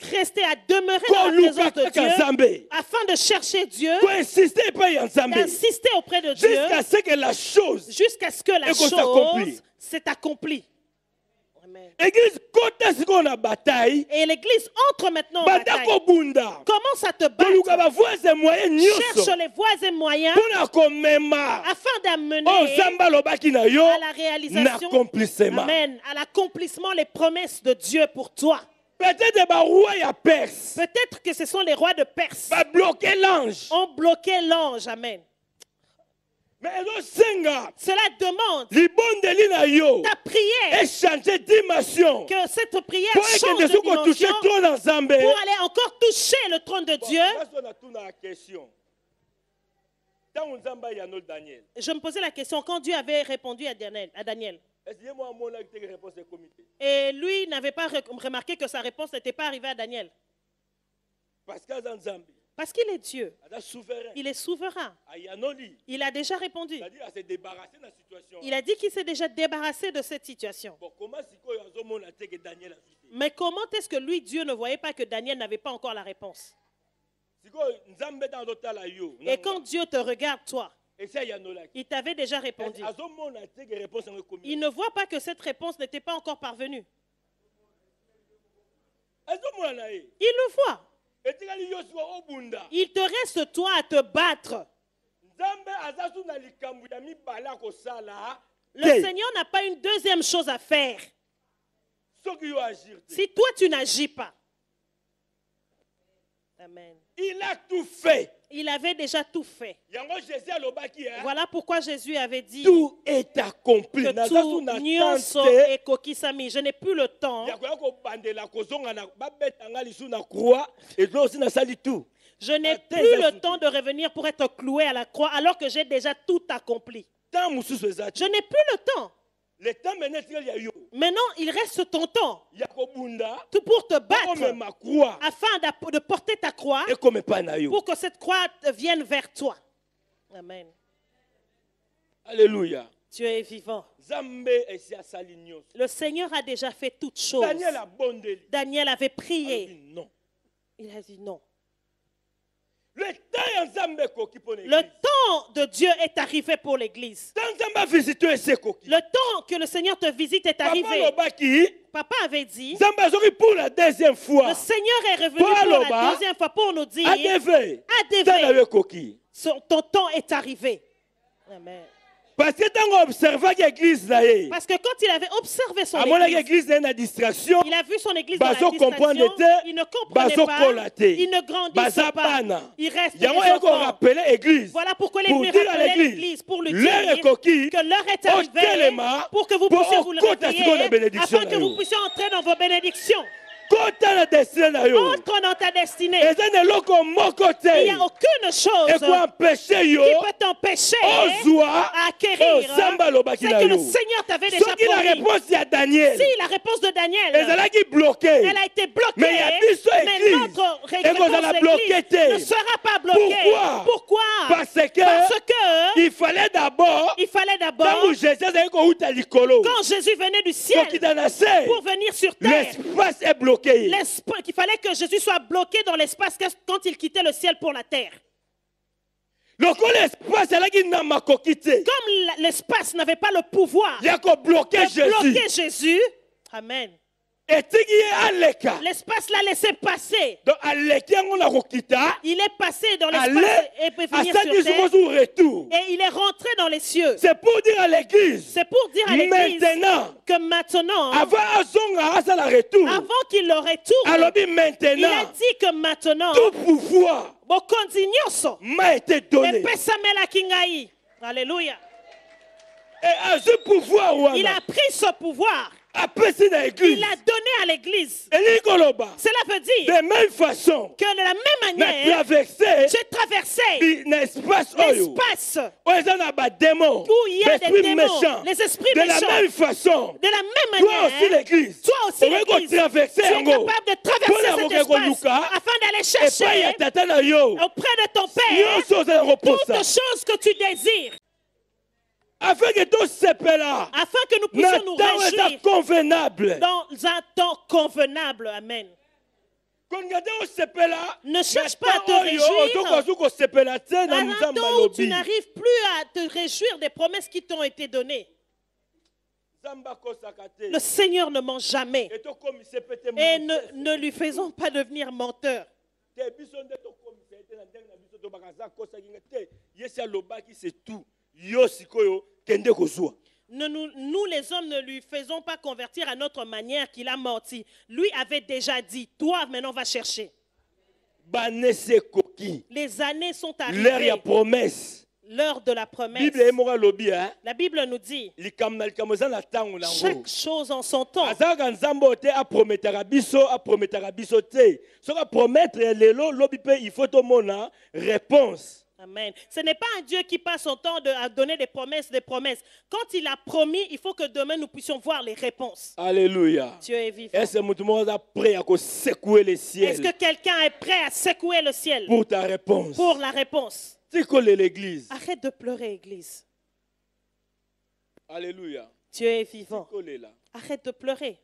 resté à demeurer dans la présence de Dieu afin de chercher Dieu, d'insister auprès de Dieu jusqu'à ce que la chose s'est accomplie. Bataille. Et l'Église entre maintenant en bataille. Commence à te battre. Cherche les voies et moyens afin d'amener à la réalisation, amen, à l'accomplissement les promesses de Dieu pour toi. Peut-être que ce sont les rois de Perse ont bloqué l'ange. Amen. Cela demande ta prière, que cette prière change de dimension pour aller encore toucher le trône de Dieu. Je me posais la question quand Dieu avait répondu à Daniel. Et lui n'avait pas remarqué que sa réponse n'était pas arrivée à Daniel. Parce qu'il est Dieu. Il est souverain. Il a déjà répondu. Il a dit qu'il s'est déjà débarrassé de cette situation. Mais comment est-ce que lui, Dieu, ne voyait pas que Daniel n'avait pas encore la réponse? Et quand Dieu te regarde, toi, il t'avait déjà répondu. Il ne voit pas que cette réponse n'était pas encore parvenue. Il le voit. Il te reste toi à te battre. Le Seigneur n'a pas une deuxième chose à faire. Si toi tu n'agis pas. Amen. Il a tout fait. Il avait déjà tout fait. Voilà pourquoi Jésus avait dit tout est accompli. Que tout nyonso et kokisami. Je n'ai plus le temps. Je n'ai plus le temps de revenir pour être cloué à la croix alors que j'ai déjà tout accompli. Je n'ai plus le temps. Maintenant, il reste ton temps pour te battre afin de porter ta croix pour que cette croix vienne vers toi. Amen. Alléluia. Dieu est vivant. Le Seigneur a déjà fait toutes choses. Daniel avait prié. Il a dit non. Le temps de Dieu est arrivé pour l'Église. Le temps que le Seigneur te visite est arrivé. Papa avait dit, pour la deuxième fois, le Seigneur est revenu pour la deuxième fois pour nous dire, ton temps est arrivé. Amen. Parce que quand il avait observé son église, il a vu son église dans la distraction, il ne comprenait pas, il ne grandissait pas, il restait enfant. Voilà pourquoi il est venu rappeler l'église pour lui dire que l'heure est arrivée pour que vous puissiez vous le réveiller, afin que vous puissiez entrer dans vos bénédictions. Entre dans ta destinée. Il n'y a aucune chose qui peut t'empêcher à acquérir ce que le Seigneur t'avait déjà promis. Si la réponse de Daniel elle a été bloquée, mais notre réponse d'église ne sera pas bloquée. Pourquoi? Parce que il fallait d'abord quand Jésus venait du ciel pour venir sur terre, l'espace est bloqué. Il fallait que Jésus soit bloqué dans l'espace quand il quittait le ciel pour la terre. Comme l'espace n'avait pas le pouvoir de bloquer Jésus, Amen. etiki ye aleka. L'espace l'a laissé passer. Donc aleki yango na kokita. Il est passé dans Allez, l'espace et peut venir asali sur terre. sikozo retour. Et il est rentré dans les cieux. C'est pour dire à l'église. C'est pour dire à l'église Maintenant, que maintenant, avant azonga asala retour. avant qu'il le retourne, Alors il a maintenant, dit que maintenant, tout pouvoir bokonzi nyonso m'a été donné. epesamela kingai. Alléluia. Et à ce pouvoir, Il a pris ce pouvoir. après c'est dans l'église. Il l'a donné à l'église. Et Nikoloba, Cela veut dire de même façon, que de la même n'a manière, traversé j'ai traversé l'espace l'espace où il y a des démons, où il y a des esprits démons, méchants. les esprits De la méchants. même façon, De la même toi aussi manière, l'église, toi aussi on va l'église, tu traverser es yango. capable de traverser Pour cet la espace afin d'aller Et pas y a chercher tata na yo. auprès de ton Père Nyonso ozala koposa. toutes choses que tu désires, Afin que tout sepela. afin que nous puissions nous Nathan est réjouir convenable. dans un temps convenable. Amen. Ne cherche pas à te réjouir dans un temps où tu n'arrives plus à te réjouir des promesses qui t'ont été données. Le Seigneur ne ment jamais. Et ne lui faisons pas devenir menteur. Nous, les hommes, ne lui faisons pas convertir à notre manière qu'il a menti. Lui avait déjà dit, toi maintenant va chercher. Les années sont arrivées. L'heure de la promesse. La Bible nous dit, chaque chose en son temps. Amen. Ce n'est pas un Dieu qui passe son temps à donner des promesses. Quand il a promis, il faut que demain nous puissions voir les réponses. Alléluia. Dieu est vivant. Est-ce que quelqu'un est prêt à secouer le ciel pour ta réponse? Pour la réponse. L'église. Arrête de pleurer, Église. Alléluia. Dieu est vivant. Arrête de pleurer.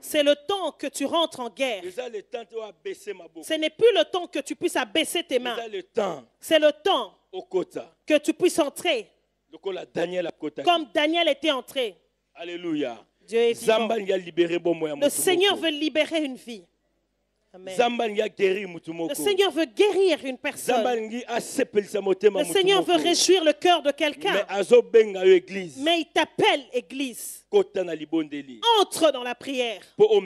C'est le temps que tu rentres en guerre. Ce n'est plus le temps que tu puisses abaisser tes mains. C'est le temps que tu puisses entrer comme Daniel était entré. Alléluia. Dieu est vivant. Le Seigneur veut libérer une vie. Amen. Le Seigneur veut guérir une personne. Le Seigneur veut réjouir le cœur de quelqu'un. Mais il t'appelle, Église. Entre dans la prière pour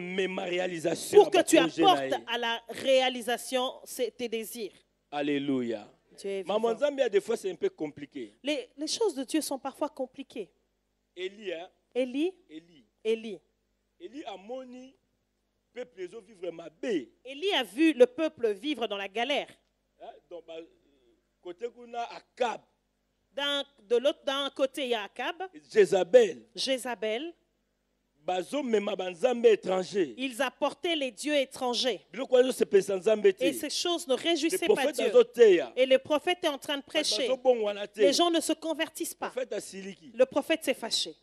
que tu apportes à la réalisation tes désirs. Alléluia. Maman Zambia, des fois, c'est un peu compliqué. Les choses de Dieu sont parfois compliquées. Élie a moni. Élie a vu le peuple vivre dans la galère. D'un côté, il y a Akab. Jézabel. Ils apportaient les dieux étrangers. Et ces choses ne réjouissaient pas Dieu. Et le prophète est en train de prêcher. Les gens ne se convertissent pas. Le prophète s'est fâché.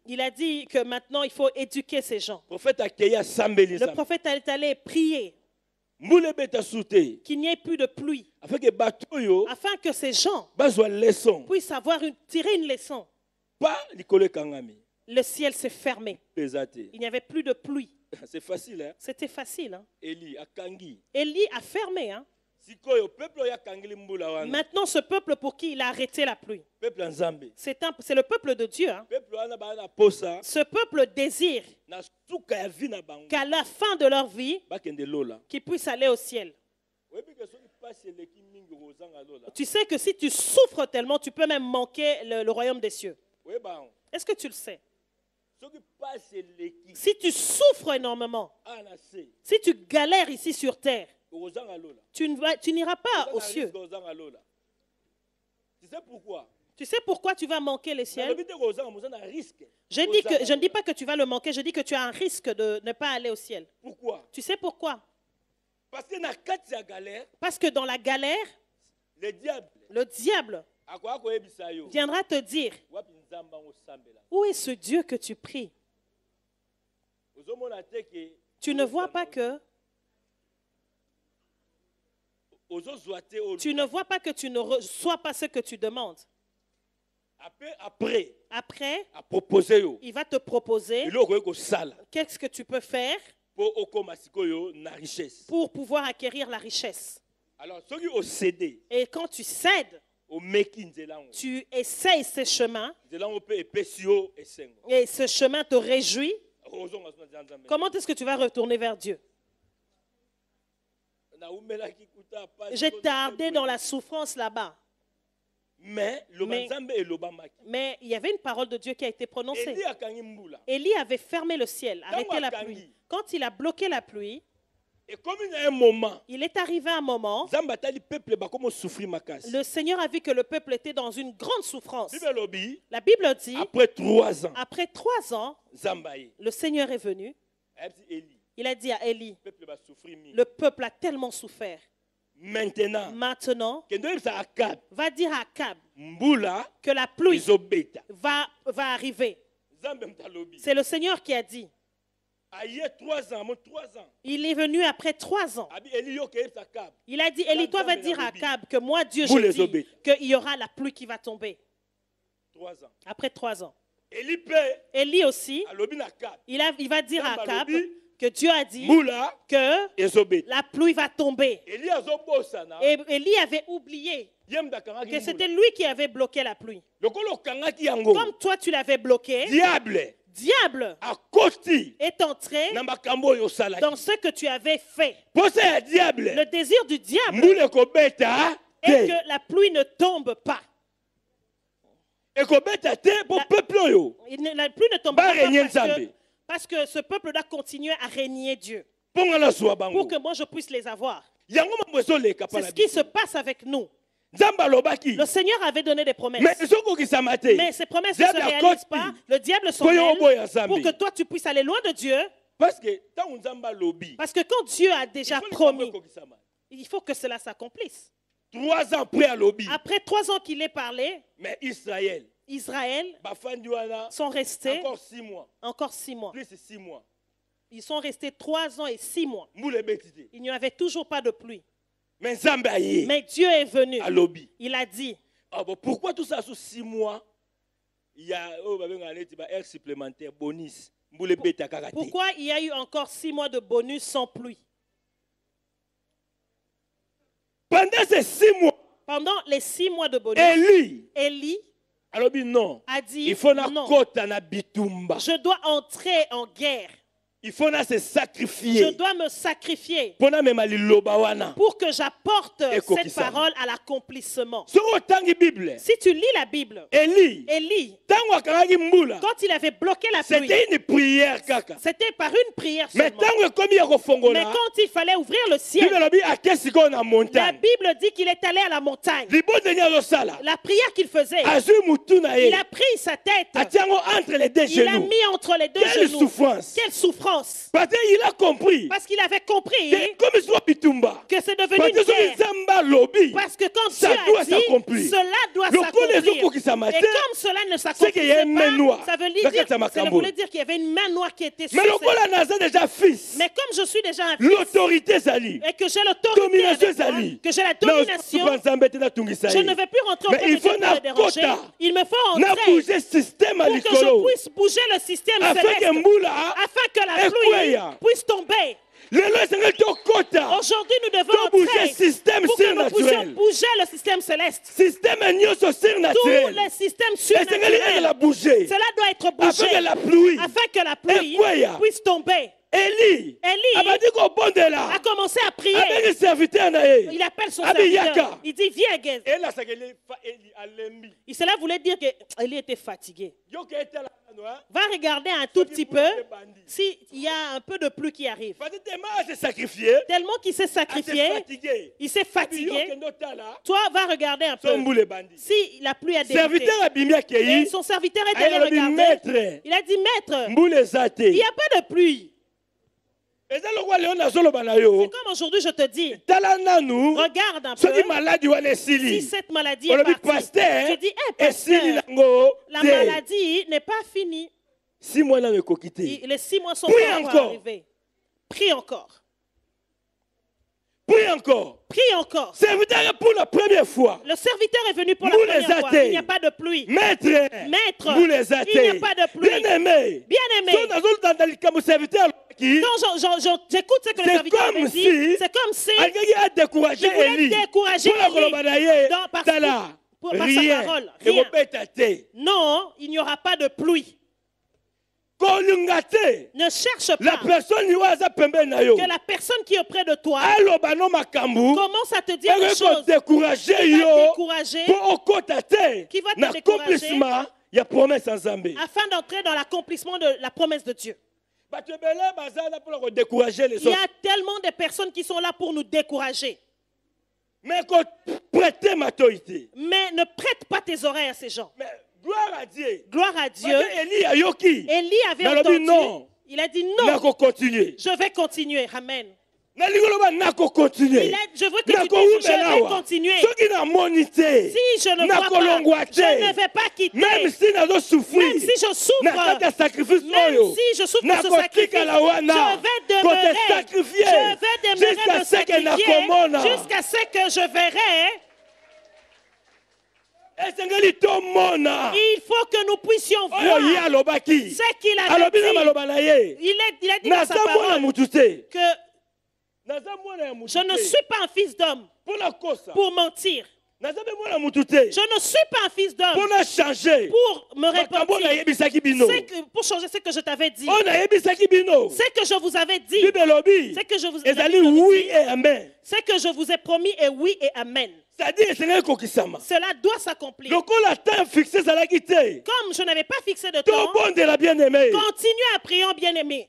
Il a dit que maintenant il faut éduquer ces gens. Le prophète est allé prier qu'il n'y ait plus de pluie, afin que ces gens puissent tirer une leçon. Le ciel s'est fermé. Il n'y avait plus de pluie. C'est facile, hein? C'était facile. Hein? Élie a fermé. Hein? Maintenant, ce peuple pour qui il a arrêté la pluie, c'est le peuple de Dieu. Hein? Ce peuple désire qu'à la fin de leur vie, qu'ils puissent aller au ciel. Tu sais que si tu souffres tellement, tu peux même manquer le royaume des cieux. Est-ce que tu le sais? Si tu souffres énormément, si tu galères ici sur terre, tu n'iras pas aux cieux. Tu sais pourquoi? Tu sais pourquoi tu vas manquer les ciels? Je ne dis pas que tu vas le manquer, je dis que tu as un risque de ne pas aller au ciel. Pourquoi? Tu sais pourquoi? Parce que dans la galère, le diable viendra te dire, où est ce Dieu que tu pries? Tu ne vois pas que tu ne reçois pas ce que tu demandes. Après, il va te proposer qu'est-ce que tu peux faire pour pouvoir acquérir la richesse. Alors, Et quand tu cèdes, tu essayes ce chemin et ce chemin te réjouit. Comment est-ce que tu vas retourner vers Dieu? J'ai tardé dans la souffrance là-bas. Mais il y avait une parole de Dieu qui a été prononcée. Élie avait fermé le ciel, arrêté la pluie. Quand il a bloqué la pluie, il est arrivé un moment, le Seigneur a vu que le peuple était dans une grande souffrance. La Bible dit, après 3 ans, le Seigneur est venu. Il a dit à Élie, le peuple a tellement souffert. Maintenant, va dire à Akab que la pluie va arriver. C'est le Seigneur qui a dit. Il est venu après 3 ans. Il a dit, Élie, toi va dire à Akab que moi, Dieu, je dis qu'il y aura la pluie qui va tomber. Après 3 ans. Élie aussi, il va dire à Akab que Dieu a dit que la pluie va tomber. Et Élie avait oublié que c'était lui qui avait bloqué la pluie. Comme toi tu l'avais bloqué, diable est entré dans ce que tu avais fait. Le désir du diable est que la pluie ne tombe pas. La pluie ne tombe pas parce que ce peuple doit continuer à régner Dieu. Pour que moi je puisse les avoir. C'est ce qui se passe avec nous. Le Seigneur avait donné des promesses. Mais ces promesses ne se réalisent pas. Le diable s'en mêle pour que toi tu puisses aller loin de Dieu. Parce que quand Dieu a déjà promis, il faut que cela s'accomplisse. 3 ans après 3 ans qu'il ait parlé, mais Israël sont restés encore 6 mois. Plus de 6 mois. Ils sont restés 3 ans et 6 mois. Il n'y avait toujours pas de pluie. Mais Dieu est venu. Il a dit. Pourquoi tout ça sur 6 mois? Il y a un air supplémentaire, bonus. Pourquoi il y a eu encore 6 mois de bonus sans pluie? Pendant les 6 mois de bonus, Élie a dit non, je dois entrer en guerre. Il faut se sacrifier. Je dois me sacrifier pour que j'apporte cette parole à l'accomplissement. Si tu lis la Bible, Élie, quand il avait bloqué la pluie, c'était par une prière seulement. Mais quand il fallait ouvrir le ciel, la Bible dit qu'il est allé à la montagne. La prière qu'il faisait, il a pris sa tête, il l'a mis entre les deux genoux. Quelle souffrance! Parce qu'il a compris. Parce qu'il avait compris que c'est devenu une guerre. Parce que quand Dieu a dit, cela doit s'accomplir. Et comme cela ne s'accomplissait pas, ça voulait dire qu'il y avait une main noire qui était sur cette. Mais comme je suis déjà un fils, l'autorité et que j'ai l'autorité, que j'ai la domination, je ne vais plus rentrer auprès de Dieu pour le déranger. Il me faut entrer pour que je puisse bouger le système céleste, afin que la pluie puisse tomber. Aujourd'hui, nous devons entrer pour que nous puissions bouger le système céleste. Tous les systèmes surnaturels, cela doit être bougé afin que la pluie puisse tomber. Élie a commencé à prier. Il appelle son serviteur. Il dit, viens, Géz. Et cela voulait dire qu'Élie était fatigué. Va regarder un tout petit peu s'il y a un peu de pluie qui arrive. Tellement qu'il s'est sacrifié, il s'est fatigué. Toi, va regarder un peu si la pluie a débuté. Et son serviteur est allé regarder. Il a dit, maître, il n'y a pas de pluie. C'est comme aujourd'hui je te dis, regarde un peu si cette maladie est partie. Je dis, pasteur, la maladie n'est pas finie. Les 6 mois sont pas encore arrivés. Prie encore. Prie encore. Prie encore. Serviteur pour la première fois. Le serviteur est venu pour la Nous première les fois. athées. Il n'y a pas de pluie. Maître, Maître, nous les il n'y a pas de pluie. Bien-aimé, Bien-aimé. serviteur qui Quand j'écoute ce que le c'est serviteur comme avait si dit, c'est comme si a découragé il voulait Élie. décourager Pour la Élie. Colombaye, Non, parce Tala, par sa rien. parole, Et rien. répète, non, il n'y aura pas de pluie. Kolungate, Ne cherche la pas personne qui est pembeni na yo. que la personne qui est auprès de toi Aloba no makambu. commence à te dire des Elle choses va décourager qui va yo. décourager Pour okota te. Qui va te N'accomplissement, il y a promesse en Zambie. afin d'entrer dans l'accomplissement de la promesse de Dieu. Bato ebele baza na pour décourager les Il y autres. a tellement de personnes qui sont là pour nous décourager. Mais quand prêter ma toité. Mais ne prête pas tes oreilles à ces gens. Mais gloire à Dieu. Gloire à Dieu. Élie a yoki. Élie avait Mais entendu. non. Il a dit N'a non, qu'à continuer. je vais continuer. Amen. Na lingoloba n'a qu'à continuer. Je veux que tu dises, je vais continuer. Ce qui n'a monité. Si je ne vois pas, je ne vais pas quitter. Même si n'a pas souffrir. Même si je souffre, n'a pas sacrifice. même si je souffre de ce sacrifice, je vais demeurer jusqu'à de ce que na sacrifier komona. jusqu'à ce que je verrai. Esengeli to mona. Il faut que nous puissions voir Oyo ye alobaki. ce qu'il a Alobi na dit. maloba na ye. Il a dit dans sa Naza mwana parole mutu te. que Naza mwana ya mutu je ne te. suis pas un fils d'homme Pour la kosa. pour mentir. Naza be mwana mutu te. Je ne suis pas un fils d'homme Pour na changer. pour me Makambo na repentir. yebisaki bino. Pour changer ce que je t'avais dit. On a yebisaki bino. Ce que je vous avais dit. Bible lobi. Ce que je vous Ezali avais oui dit. et amen. Ce que je vous ai promis est oui et amen. C'est-à-dire esengeli kokisama. Cela doit s'accomplir. Lokola temps fixé ezalaki te. Comme je n'avais pas fixé de temps, Tobondela bien-aimé. continue à prier, bien-aimé.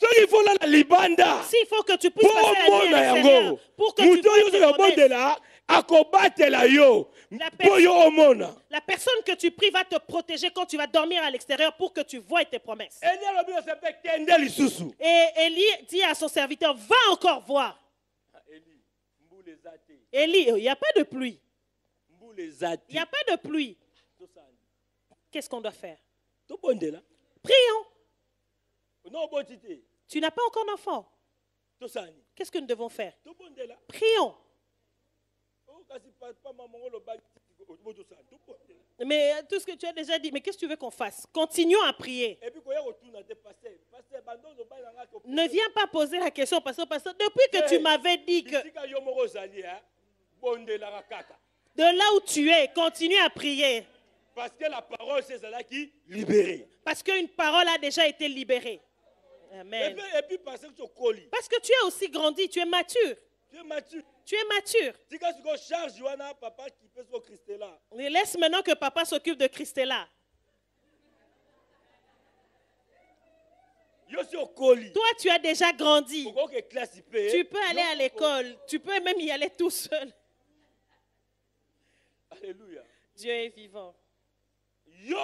Soki il faut la libanda. S'il faut que tu puisses Pour passer la nuit à mona l'extérieur, yango. pour que tu Mutu vois oyo tes soki promesses, obondela akobatela yo. La Po yo omona. la personne que tu pries va te protéger quand tu vas dormir à l'extérieur pour que tu vois tes promesses. Eli alobi osepe kende lisusu. Et Élie dit à son serviteur, va encore voir. Eli, mbule zate. Élie, il n'y a pas de pluie. Mbule zate. Il n'y a pas de pluie. Qu'est-ce qu'on doit faire? Tobondela. Prions. No botite. Tu n'as pas encore d'enfant. Tosani. Qu'est-ce que nous devons faire? Tobondela. Prions. O kasi papa maman lo ba tosani. Tobondela. Mais tout ce que tu as déjà dit, mais qu'est-ce que tu veux qu'on fasse? Continuons à prier. Et puis koya retourna te passer. Passer bando no ba nga to. Ne viens pas poser la question, pasteur. Depuis que tu m'avais dit que Sika yo moko zali hein. Bondela kaka. de là où tu es, continue à prier. Parce que la parole c'est celle qui libérée. Parce qu'une parole a déjà été libérée. Amen. Et puis parce que tu colis. Parce que tu as aussi grandi, tu es mature. Tu es mature. Tu es mature. Tika siko charge Johanna papa qui peut se Christella. Mais laisse maintenant que papa s'occupe de Christella. Yo si okoli. Toi, tu as déjà grandi. Pourquoi que classe IP? Tu peux aller à l'école. Tu peux même y aller tout seul. Alléluia. Dieu est vivant. Yo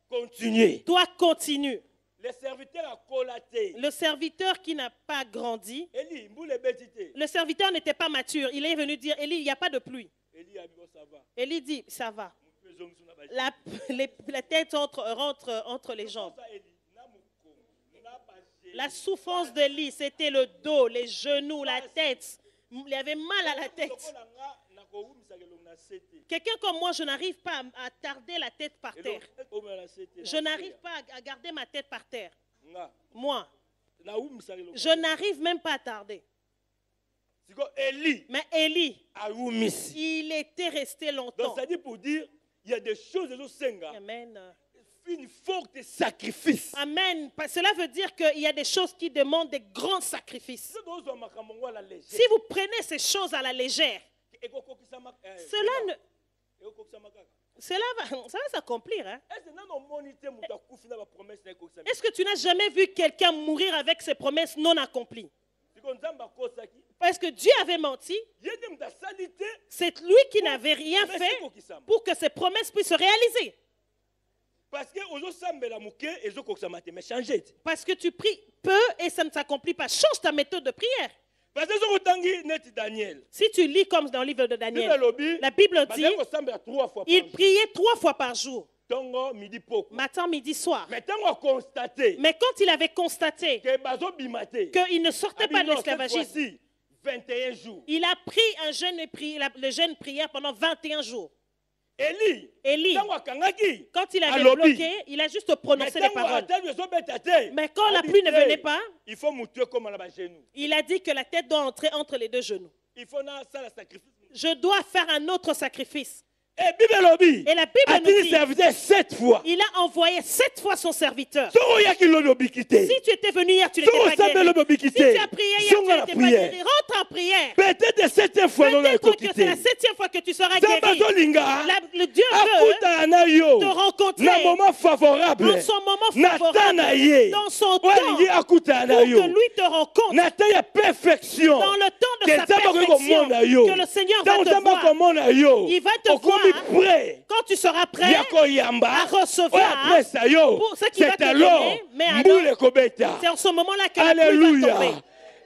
continue. Toi, continue. Les serviteurs a collaté. Le serviteur qui n'a pas grandi, Eli, mboule betite. le serviteur n'était pas mature. Il est venu dire, Élie, il n'y a pas de pluie. Eli a dit ça va. Élie dit, ça va. Faisons sous la base. La tête rentre entre les jambes. La souffrance de Élie, c'était le dos, les genoux, la tête. Il avait mal à la tête. Quelqu'un comme moi, je n'arrive pas à tarder la tête par terre. Je n'arrive pas à garder ma tête par terre. Moi, je n'arrive même pas à tarder. Mais Élie, il était resté longtemps. Donc, ça dit pour dire, il y a des choses de Senga. Amen. Une forte sacrifice. Amen. Cela veut dire qu'il y a des choses qui demandent des grands sacrifices. Si vous prenez ces choses à la légère, cela va s'accomplir. Hein? Est-ce que tu n'as jamais vu quelqu'un mourir avec ses promesses non accomplies? Parce que Dieu avait menti. C'est lui qui n'avait rien fait pour que ses promesses puissent se réaliser. Parce que tu pries peu et ça ne s'accomplit pas. Change ta méthode de prière. Si tu lis comme dans le livre de Daniel, la Bible dit il priait 3 fois par jour. tongo midi poko. matin, midi, soir. Mais tango a constaté Mais quand il avait constaté que bazo bimate. qu'il ne sortait pas de l'esclavagisme, Voici 21 jours. il a pris un jeûne et le jeûne prière pendant 21 jours. Élie, Élie, tango akangaki. quand il avait Alobi. bloqué, il a juste prononcé les paroles. Mais Mais quand la pluie ne venait pas, il faut moutuer comme à la genou. il a dit que la tête doit entrer entre les deux genoux. Il faut ça le sacrifice. Je dois faire un autre sacrifice. Et Bible lobby. Et la Bible a nous dit, serviteur 7 fois. il a envoyé 7 fois son serviteur. Si Si tu étais venu hier, tu n'étais pas guéri. Si tu as prié hier, tu n'étais pas guéri. Rentre en prière. Peut-être la 7e fois Peut-être que c'est la 7e fois que tu seras guéri. Le Dieu veut te rencontrer na moment favorable. dans son moment favorable, dans son temps, pour que lui te rencontre. Na temps ya perfection. Dans le temps de sa perfection, que le Seigneur va te voir. Il va te voir quand tu seras prêt à recevoir pour ce qui va te donner. Mais alors, c'est en ce moment-là que la pluie va tomber.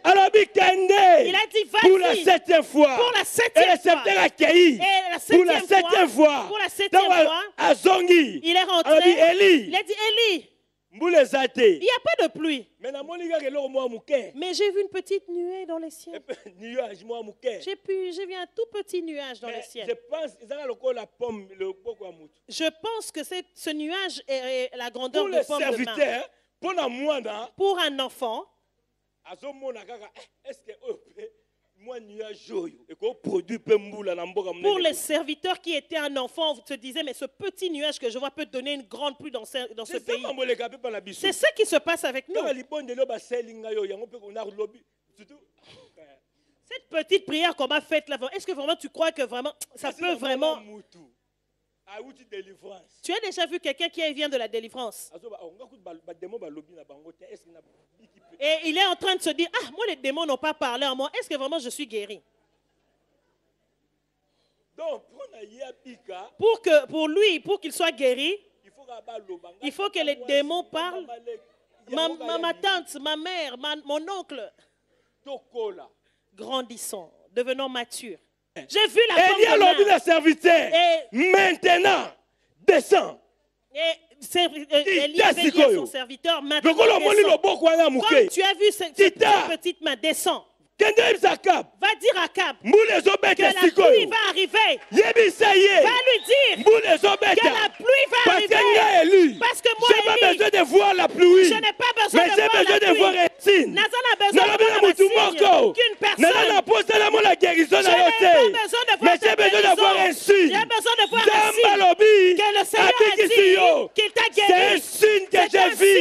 Alors, il a dit, pour la vas-y, 7e fois. pour la 7e Et le fois. septième accueilli. Et la Pour la 7e 7e fois. Pour la 7e fois, Azongi. il est Alors, rentré. Élie. Il a dit, Élie, Mboule zate. il n'y a pas de pluie. Mais na moni ga kelo mo amuke. Mais j'ai vu une petite nuée dans les ciels. Nuage mo amuke. J'ai vu un tout petit nuage dans les Je ciels. pense izaka loko la pomme le poko ya mutu. Je pense que ce nuage est la grandeur Pour de le pomme de main. serviteur, pour la mwana, Pour un enfant, azomona kaka est-ce que moi nuage oyo et ko produit pe mbula na mboka munene. pour les serviteurs qui étaient un enfant, vous te disiez, mais ce petit nuage que je vois peut donner une grande pluie dans ce pays. C'est ce qui se passe avec nous. Cette petite prière qu'on m'a faite là, est-ce que vraiment tu crois que vraiment ça peut vraiment... Tu as déjà vu quelqu'un qui vient de la délivrance et il est en train de se dire, ah, moi les démons n'ont pas parlé en moi, est-ce que vraiment je suis guéri? Donc, pour lui, pour qu'il soit guéri, il faut que les démons parlent. Ma tante, ma mère, mon oncle, grandissons, devenons matures. J'ai vu la pomme de main. serviteur. Maintenant, descends. Élie avait dit à son serviteur, maintenant, descends. Comme tu as vu cette petite main, descends. Va dire à Akab que la pluie va arriver. Va lui dire que la pluie va arriver. Parce que moi, je n'ai pas besoin de voir la pluie. Je n'ai pas besoin mais j'ai besoin de voir un signe. Nazana a besoin de voir un signe qu'une personne. Je n'ai pas besoin de voir la guérison. Mais j'ai besoin de voir un signe. J'ai besoin de voir un signe que le Seigneur a dit qu'il t'a guéri. C'est un signe que j'ai vu.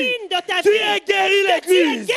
Tu es guéri, l'église.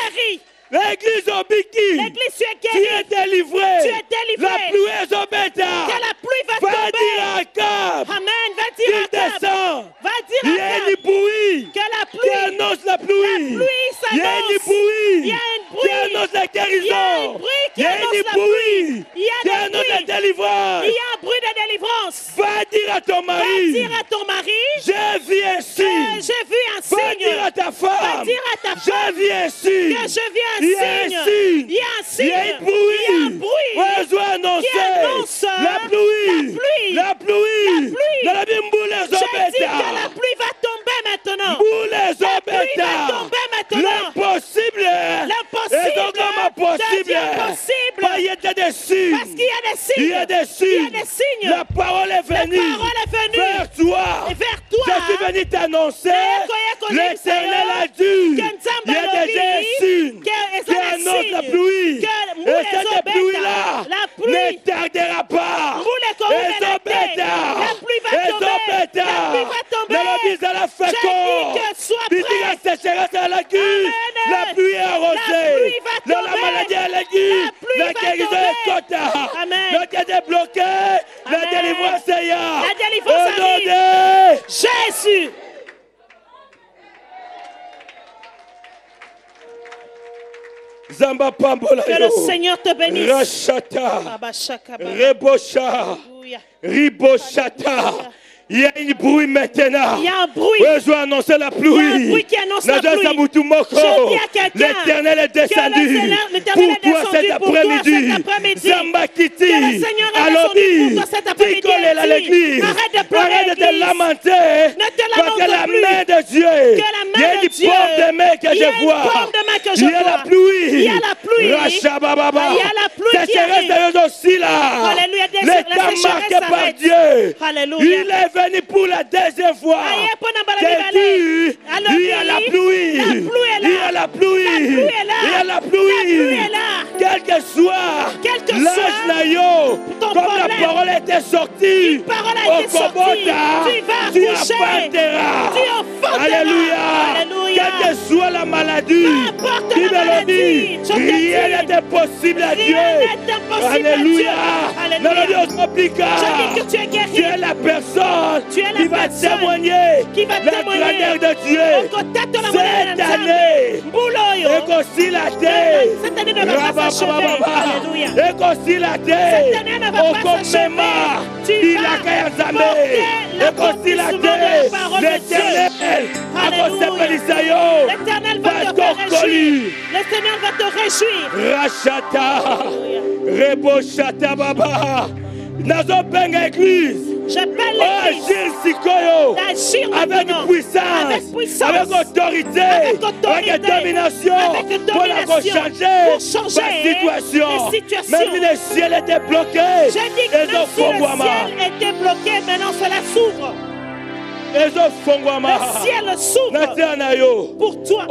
L'église Obiki. L'église, tu es guéri. Tu es délivré. Tu es délivré. La pluie est Obeta. Que la pluie va tomber. Va dire à Akab. Amen. Va dire à Akab. Va dire il y a à une pluie. Que la pluie. Qui annonce la pluie. La pluie s'annonce. Il y a une pluie. Il y a une pluie. Qui annonce la guérison. Il y a une pluie qui annonce la pluie. Il y a qui annonce la délivrance. Il y a un bruit de délivrance. Va dire à ton mari. Va dire à ton mari. J'ai vu un signe. J'ai vu un signe. Va dire à ta femme. Va dire à ta femme. J'ai vu un signe. Que je vis un signe. Il y a un signe. Il y a un bruit. Il y a un bruit. Qui annonce la pluie. La pluie. Dans la Bible, je dis que la pluie va tomber maintenant. La pluie va tomber maintenant. L'impossible. Parce qu'il y a des signes. Il y a des signes. La parole est venue. Vers toi. Je suis venu t'annoncer. L'Éternel a dit. Il y a déjà un signe qui annonce la pluie. Et cette pluie-là ne tardera pas. La pluie va tomber. La pluie est arrosée. La maladie est aiguë. La guérison est totale. Le Dieu est bloqué. La délivrance est là. Au nom de Jésus. Zamba Pambola. Que le Seigneur te bénisse. Rachata. Rebosha. Riboshata. Il y a un bruit maintenant. Il y a un bruit. Oui, je dois annoncer la pluie. Il y a un bruit qui annonce la pluie. Je dis à quelqu'un L'Éternel est descendu pour toi cet après-midi. Zamba Kiti. Que le Seigneur est descendu pour toi cet après-midi. À l'église. Arrête de pleurer, Arrête de te Église. lamenter. Ne te Parce que lamente la plus. main de Dieu. Que la main Il y a de une Dieu. pompe de main que Il y a je une vois. pompe de main que je Il y a vois. la pluie. Il y a la pluie. Rachabababa. Il y a la pluie qui arrive. Sécheresse aussi là. Alléluia. L'état La sécheresse marqué par s'arrête. Dieu. Alléluia. Il est venu pour la deuxième fois. Aïe, pona balade J'ai balade. dit, Alors il y a la dit, pluie. la pluie est là. Il y a la pluie. La pluie est là. Il y a la La pluie. pluie est là. Quel que soit Quel que l'âge soit naïo, ton comme problème, la parole était sortie, une parole a été sortie. Tu vas tu accoucher. enfanteras. Tu enfanteras. Alléluia. Alléluia. Quelle que soit la maladie, Peu importe qui la me le maladie, dit, je te rien dis, n'est impossible à Dieu. rien n'est impossible à Alléluia. Dieu. Alléluia. Non, le Dieu compliqué. Je dis que tu es guéri. Tu es la personne Tu es la qui va personne témoigner qui va la témoigner. grandeur de Dieu. Cette année, et qu'aussi la terre, Cette année ne va pas s'achever. Alléluia. et qu'aussi la terre, Cette année ne va au pas s'achever. commémore, Tu il vas a qu'à porter et qu'aussi la l'accomplissement de terre, la parole de l'Éternel, à Alléluia. cause de Pélisayo, L'Éternel va te va réjouir. Le Seigneur va te réjouir. Rachata, Alléluia. Rebochata Baba, Nazo Benga Église. J'appelle Oh, l'Église Agir Sikoyo, d'agir avec maintenant. puissance, Avec puissance. avec autorité, Avec autorité. avec domination, Avec pour domination. changer Pour changer ma situation. les situations. Même si le ciel était bloqué, J'ai dit que même si le ciel était bloqué, maintenant cela s'ouvre. Le ciel s'ouvre pour toi.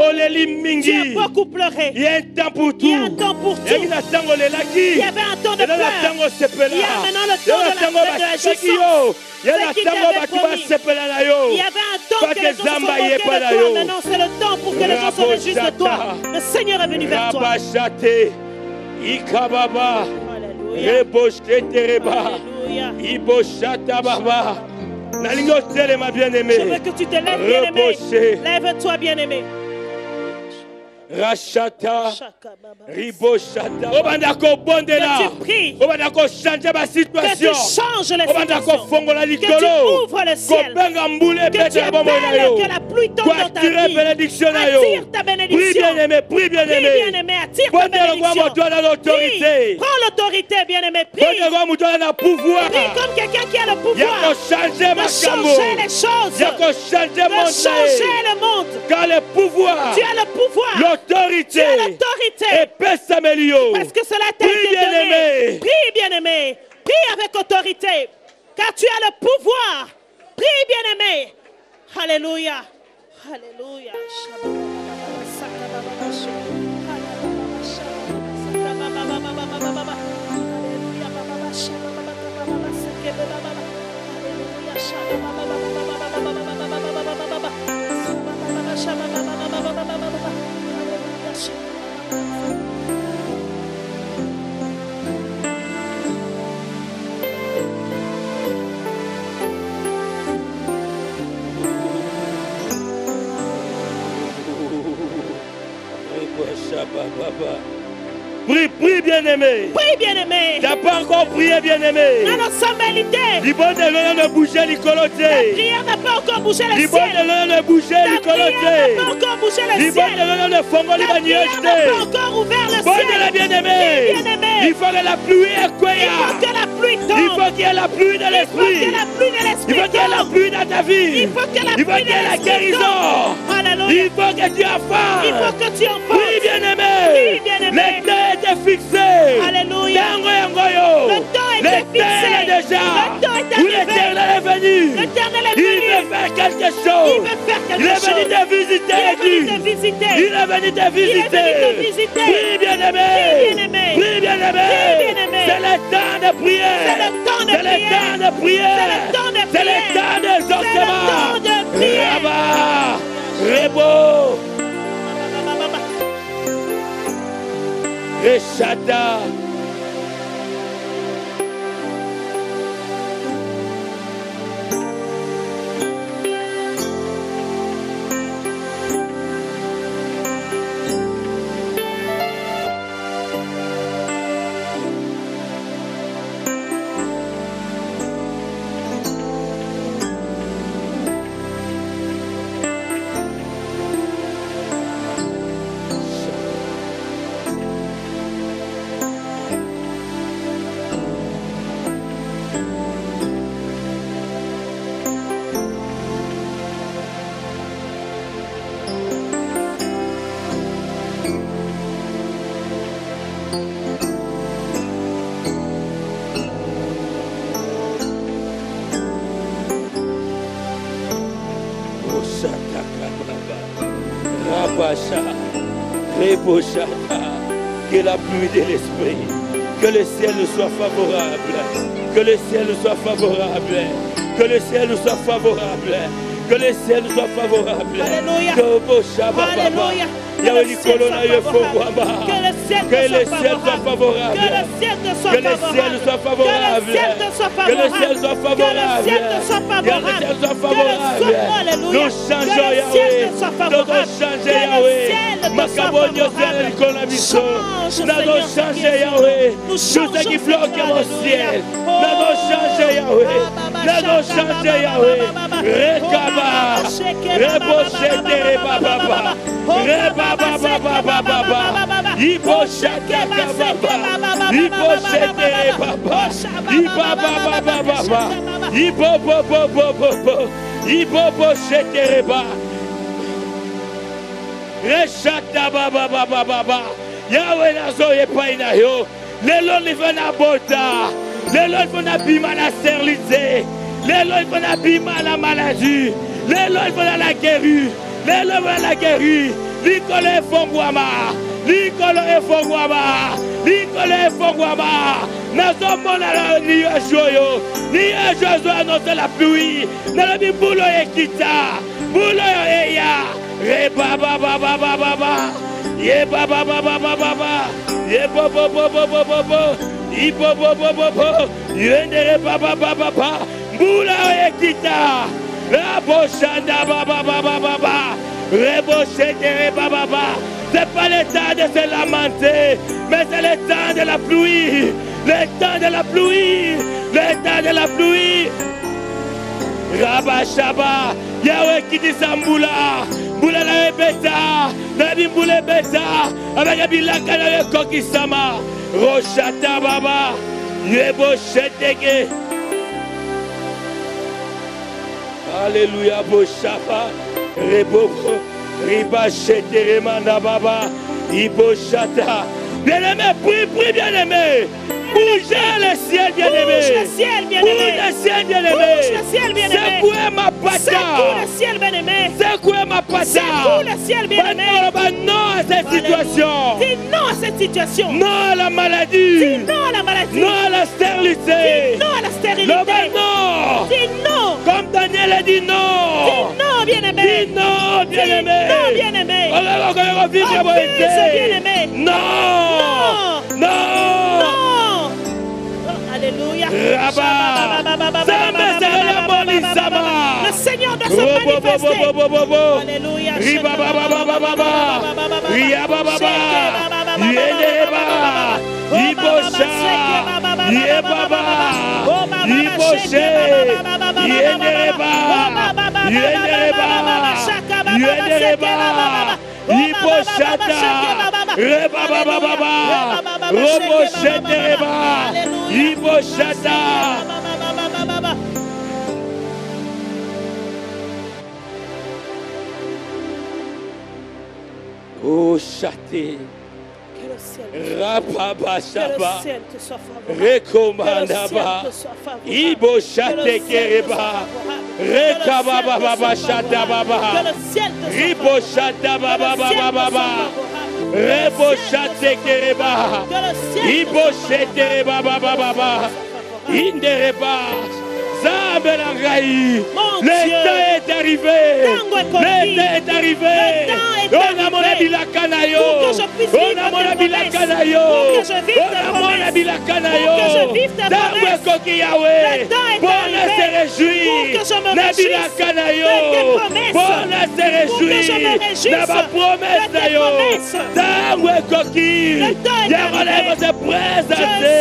Tu as beaucoup pleuré. Il y a un temps pour tout. Il y a un temps pour tout. Il y avait un temps de pleurs. Il y a maintenant le temps de la jouissance. Il y a un temps que les gens se sont moqués de toi. Maintenant, c'est le temps pour que les gens se réjouissent de toi. Le Seigneur est venu vers toi. Ikababa, Alléluia. Reboshtereba, Alléluia. Iboshata Baba. Nalingo Telema bien-aimé. Je veux que tu te lèves, bien-aimé. Reboshe. Lève-toi, bien-aimé. Rachata, Chaka baba. Riboshata. Obandako bondela. Que tu pries. Obandako changer ma Que situation. tu changes la Obandako situation. fongola Que likolo. tu ouvres le ciel. Kobenga mbule Que tu pete bombo na yo. appelles que la pluie tombe dans ta Attire vie. bénédiction na yo. Attire ta Prie bénédiction. bien-aimé, prie Prie, bien-aimé. bien-aimé. Attire ta Bondela kwa bénédiction. moto na l'autorité. Prie. Prends l'autorité, bien-aimé. Prie. Bondela kwa moto na pouvoir. Prie comme quelqu'un qui a le pouvoir Yako changer de ma changer les choses. Yako changer De mon changer le monde. Car le pouvoir, Tu as le pouvoir. l'autorité, Tu as l'autorité. et paix s'améliore. Parce que cela t'a Prie, été bien-aimé. donné. Prie, bien-aimé. Prie avec autorité. Car tu as le pouvoir. Prie, bien-aimé. Alléluia. Alléluia. Prie, prie, bien-aimé. Prie, bien-aimé. Tu n'as pas encore prié, bien-aimé. Dans nos sommelités. Libon de l'honneur de bouger Ta l'icoloté. prière n'a pas encore bougé le Libon ciel. de l'honneur de bouger Ta prière n'a l'icoloté. pas encore bougé le Libon de ciel. l'honneur de fongoli Ta prière n'a pas bagnièche. encore ouvert le Bon de la ciel. bien-aimé. Prie, bien-aimé. Il faut que la pluie Il faut est que la pluie Il tombe. faut qu'il y ait la pluie de Il faut l'esprit. que la pluie de Il l'esprit faut qu'il y ait la tombe. pluie dans ta vie. Il faut que la Il faut pluie qu'il y ait de la l'esprit guérison. tombe. Alléluia. Il faut que tu as faim. Il faut que tu en Oui, fasses. bien-aimé. Oui, bien-aimé. Le temps était fixé. Alléluia. Tango yangoyo. Le temps était Le temps fixé. est déjà. Le temps est Où arrivé. l'Éternel est venu. L'Éternel est Il venu. veut faire quelque chose. Il veut faire quelque Il est venu chose. te visiter, Il est venu l'église. te visiter. Il est venu te visiter. venu te visiter. Prie, bien-aimé. Prie, bien-aimé. Prie, bien-aimé. Prie, bien-aimé. C'est le temps de prier. C'est le temps de C'est le prier. temps de prier. C'est le temps de C'est le prier. temps d'exaucement. C'est le temps de prier. Rabat. Rebo. Rechata. Rabacha, Rebochata, que la pluie de l'esprit, que le ciel nous soit favorable, que le ciel nous soit favorable, que le ciel nous soit favorable, que le ciel nous soit favorable. Alléluia. Alléluia. Que le ciel soit favorable. Que le ciel soit favorable. Que le ciel soit favorable. Que le ciel soit favorable. Nous changeons Yahweh. Nous changeons Yahweh. Macabonio c'est l'économie. Nous allons changer Yahweh. Tout ce qui flotte au ciel. Nous allons changer Yahweh. Nous allons changer Yahweh. Rekaba. Rebochete Rebaba. Rebaba. Ibochete Kababa. Ibochete Baba. Ibaba. Ibobobobobobo. Ibobochete Reba. Rechata Baba. Yahweh nazoye paina yo. Lelo livena bota. Lelo livena bima na stérilité. Lelo livena bima na maladie. Lelo livena la guérie. Lelo livena la guérie. Nicole Fongwama. Nicole Fongwama. Nicole Fongwama. Nazomona la niajoyo. Niajoyo annonce la pluie. Nalabi boulo ekita. Boulo eya. Reba baba. Ye baba. Ye bobo. Ibobo. Yendere baba. Bula ekita. La bochanda baba. Rebochete baba. C'est pas le temps de se lamenter, mais c'est le temps de la pluie. Le temps de la pluie. Le temps de la pluie. Rabashaba. Yahweh qui dit Samboula. Boula la beta. Nabi boule beta. Avec Abilaka la kokisama. Rochata baba. Yebochete. Alléluia, Boshaba, Rebobo, Ribachete, Remanda Baba, Ibochata. Bien-aimé, prie, bien-aimé. Bougez le ciel, bien-aimé. Bouge le ciel, bien-aimé. Bouge le ciel, bien-aimé. Bouge le ciel, bien-aimé. C'est quoi ma pata? Secoue le ciel, bien-aimé. C'est quoi ma pata? Secoue le ciel, bien-aimé. Non à cette situation. Dis non à cette situation. Non à la maladie. Dis non à la maladie. Non à la stérilité. Dis non à la stérilité. Non. Dis non. Comme Daniel a dit non. Dis non, bien-aimé. Dis non, bien-aimé. Dis non, bien-aimé. Bien-aimé. Non. Alléluia. Le Seigneur doit se manifester. Alléluia. Oh, châté. Que le ciel Rababashaba. te soit favorable. Rekomandaba. Ibo chate kereba. Rekababa chata baba. Ribo chata baba. Rebo chate kereba. Ibo chete baba. Indereba. Zambelangaï. Le temps est arrivé. Le temps est arrivé. On a mon habila canayo. On a mon habila canayo. On a mon habila canayo. Dame koki Yahweh. Bon se réjouir. Nabila canayo. Bon se réjouir. Naba promesse nayo. Dame koki. Yahweh se présenter.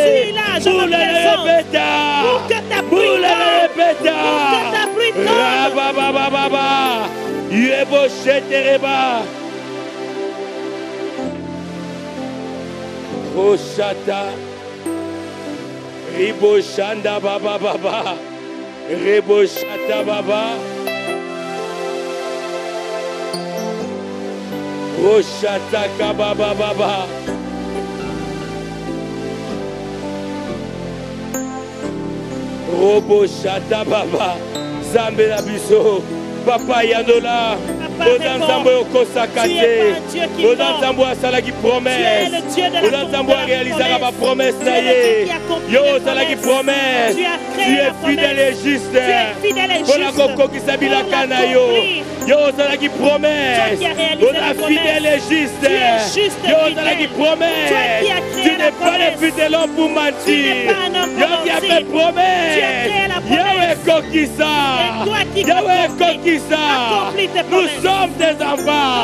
Boule répéta. Boule répéta. Rabababa. Yebo shetereba. Roshata. Ribo shanda baba. Ribo shata baba. Roshata kababa baba. Robo shata baba. Zambela biso. Papa Yanola. pas Boza répondre. Nzambo Yokosaka Tu es te. pas un Dieu qui Boza ment. Nzambo Asalaki Tu es promesse. le Dieu de la Boza Nzambo promesse. réalisera ma promesse Tu es na le Dieu ye. qui accomplit Yo les Osalaki promesses. promesse. Tu as créé Tu la es fidèle et promesse. juste. Tu es fidèle et Mpona juste kokokisa pour bilaka na yo. l'accomplir. Yo Osalaki promesse. Toi qui as réalisé Boza la promesse. fidèle et juste. Tu es juste et Yo fidèle. Osalaki Toi promesse. qui as créé Tu la n'es pas le promesse. fils de l'homme pour Tu mentir. n'es pas un homme pour Yo qui a mentir. fait promesse. Tu as créé la promesse. Yahweh Kokisa. Et toi qui Yahweh accomplis. Kokisa. Accomplis tes Nous promesses. sommes tes enfants.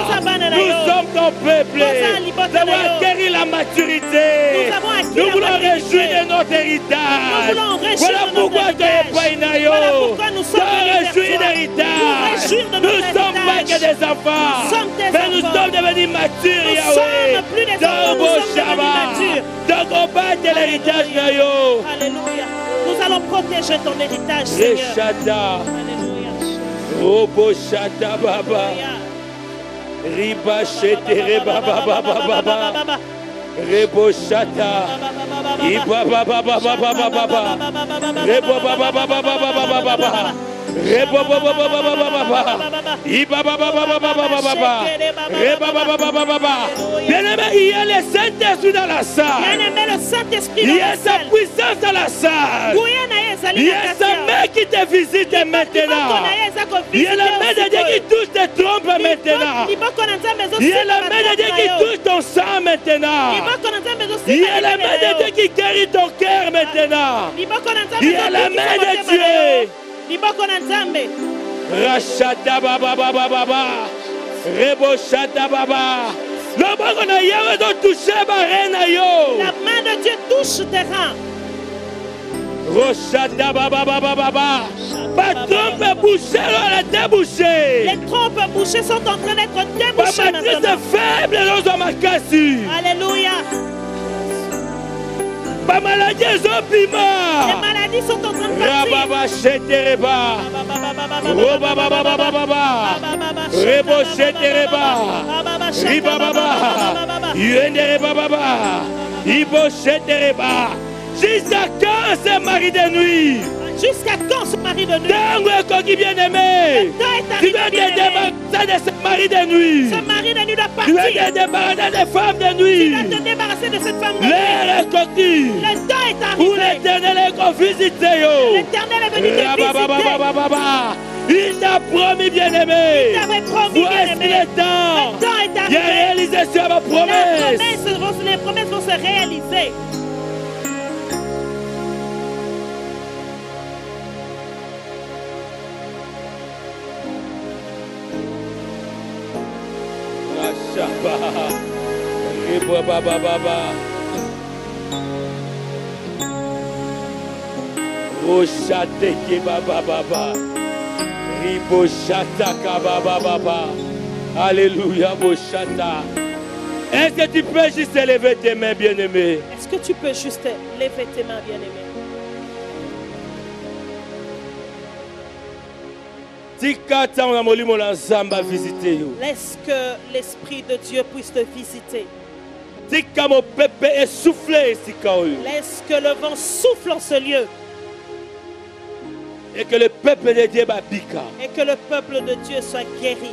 Nous sommes ton peuple. Nous avons acquis la maturité. Nous avons acquis Nous la voulons maturité. réjouir de notre héritage. Nous voulons réjouir Voilà de notre pourquoi tu es héritage. pas inayo. Voilà pourquoi nous sommes Tu venus vers réjouis toi. d'héritage. Nous réjouir de Nous notre ne sommes pas héritage. que des enfants. Nous sommes tes Mais nous enfants. sommes devenus matures, Nous Yahweh. sommes plus des enfants, nous sommes devenus matures. Donc on bat de l'héritage, Nayo. Alléluia. Nous allons protéger ton héritage, Seigneur. Reshada. Alléluia. Robo Shata Baba. Riba Shetere Baba Baba Baba. Rebo Shata. Iba Baba Baba Baba Baba. Rebo Baba Baba Baba Baba. Rebo Baba Baba Baba. Iba Baba Baba Baba Baba. Reba Baba Baba Baba. Bien-aimé, il y a le Saint-Esprit dans la salle. Bien-aimé, le Saint-Esprit Il dans y a la sa salle. puissance dans la salle. Il y a sa main qui te visite maintenant. Il y a la main de Dieu qui touche tes trompes maintenant. Il y a la main de Dieu qui touche ton sang maintenant. Il y a la main de Dieu qui guérit ton cœur maintenant. Il y a la main de Dieu. Rachata Baba Baba Baba. Rebo Shata Baba. Loboko na Yahweh doit toucher Barena yo. La main de Dieu touche tes reins. Roshata Baba Baba Baba. Pas trompe bouchée, elle a débouché. Les trompes bouchées sont en train d'être débouchées Ma matrice maintenant. est faible dans ma cassie. Alléluia. Ma maladie est Les opima. maladies sont en train de partir. Rababa Shetereba. Roba Baba Baba Baba. Rebo Shetereba. Riba Baba. Yuendereba Baba. Ibo Shetereba. Jusqu'à quand ce mari de nuit? Jusqu'à quand ce mari de nuit? Tango est coquille bien-aimé. Le temps est Tu arrivé, veux te bien-aimé. débarrasser de ce mari de nuit. Ce mari de nuit doit Tu veux partir. te débarrasser des femmes de Tu nuit. dois te débarrasser de cette femme de nuit. L'air est coquille. Le temps est Où arrivé. l'éternel est qu'on visite yo. L'Éternel est venu te visiter. Rababababababa. Il t'a promis bien-aimé. Il t'avait promis, Voici bien-aimé. le temps. Le temps est Il a arrivé. réalisé sur ma promesse. Les promesses vont se réaliser. Rachaba. Ribabababa. Roshateke bababa. Riboshataka bababa. Alléluia, Boshata. Est-ce que tu peux juste élever tes mains, bien-aimé? Est-ce que tu peux juste lever tes mains, bien-aimé? Tika tanga molimo na Nzamba visiter yo. Laisse que l'Esprit de Dieu puisse te visiter. Tika mo pepe essoufflé esika oyo. Laisse que le vent souffle en ce lieu Et que le peuple de Dieu babika. et que le peuple de Dieu soit guéri.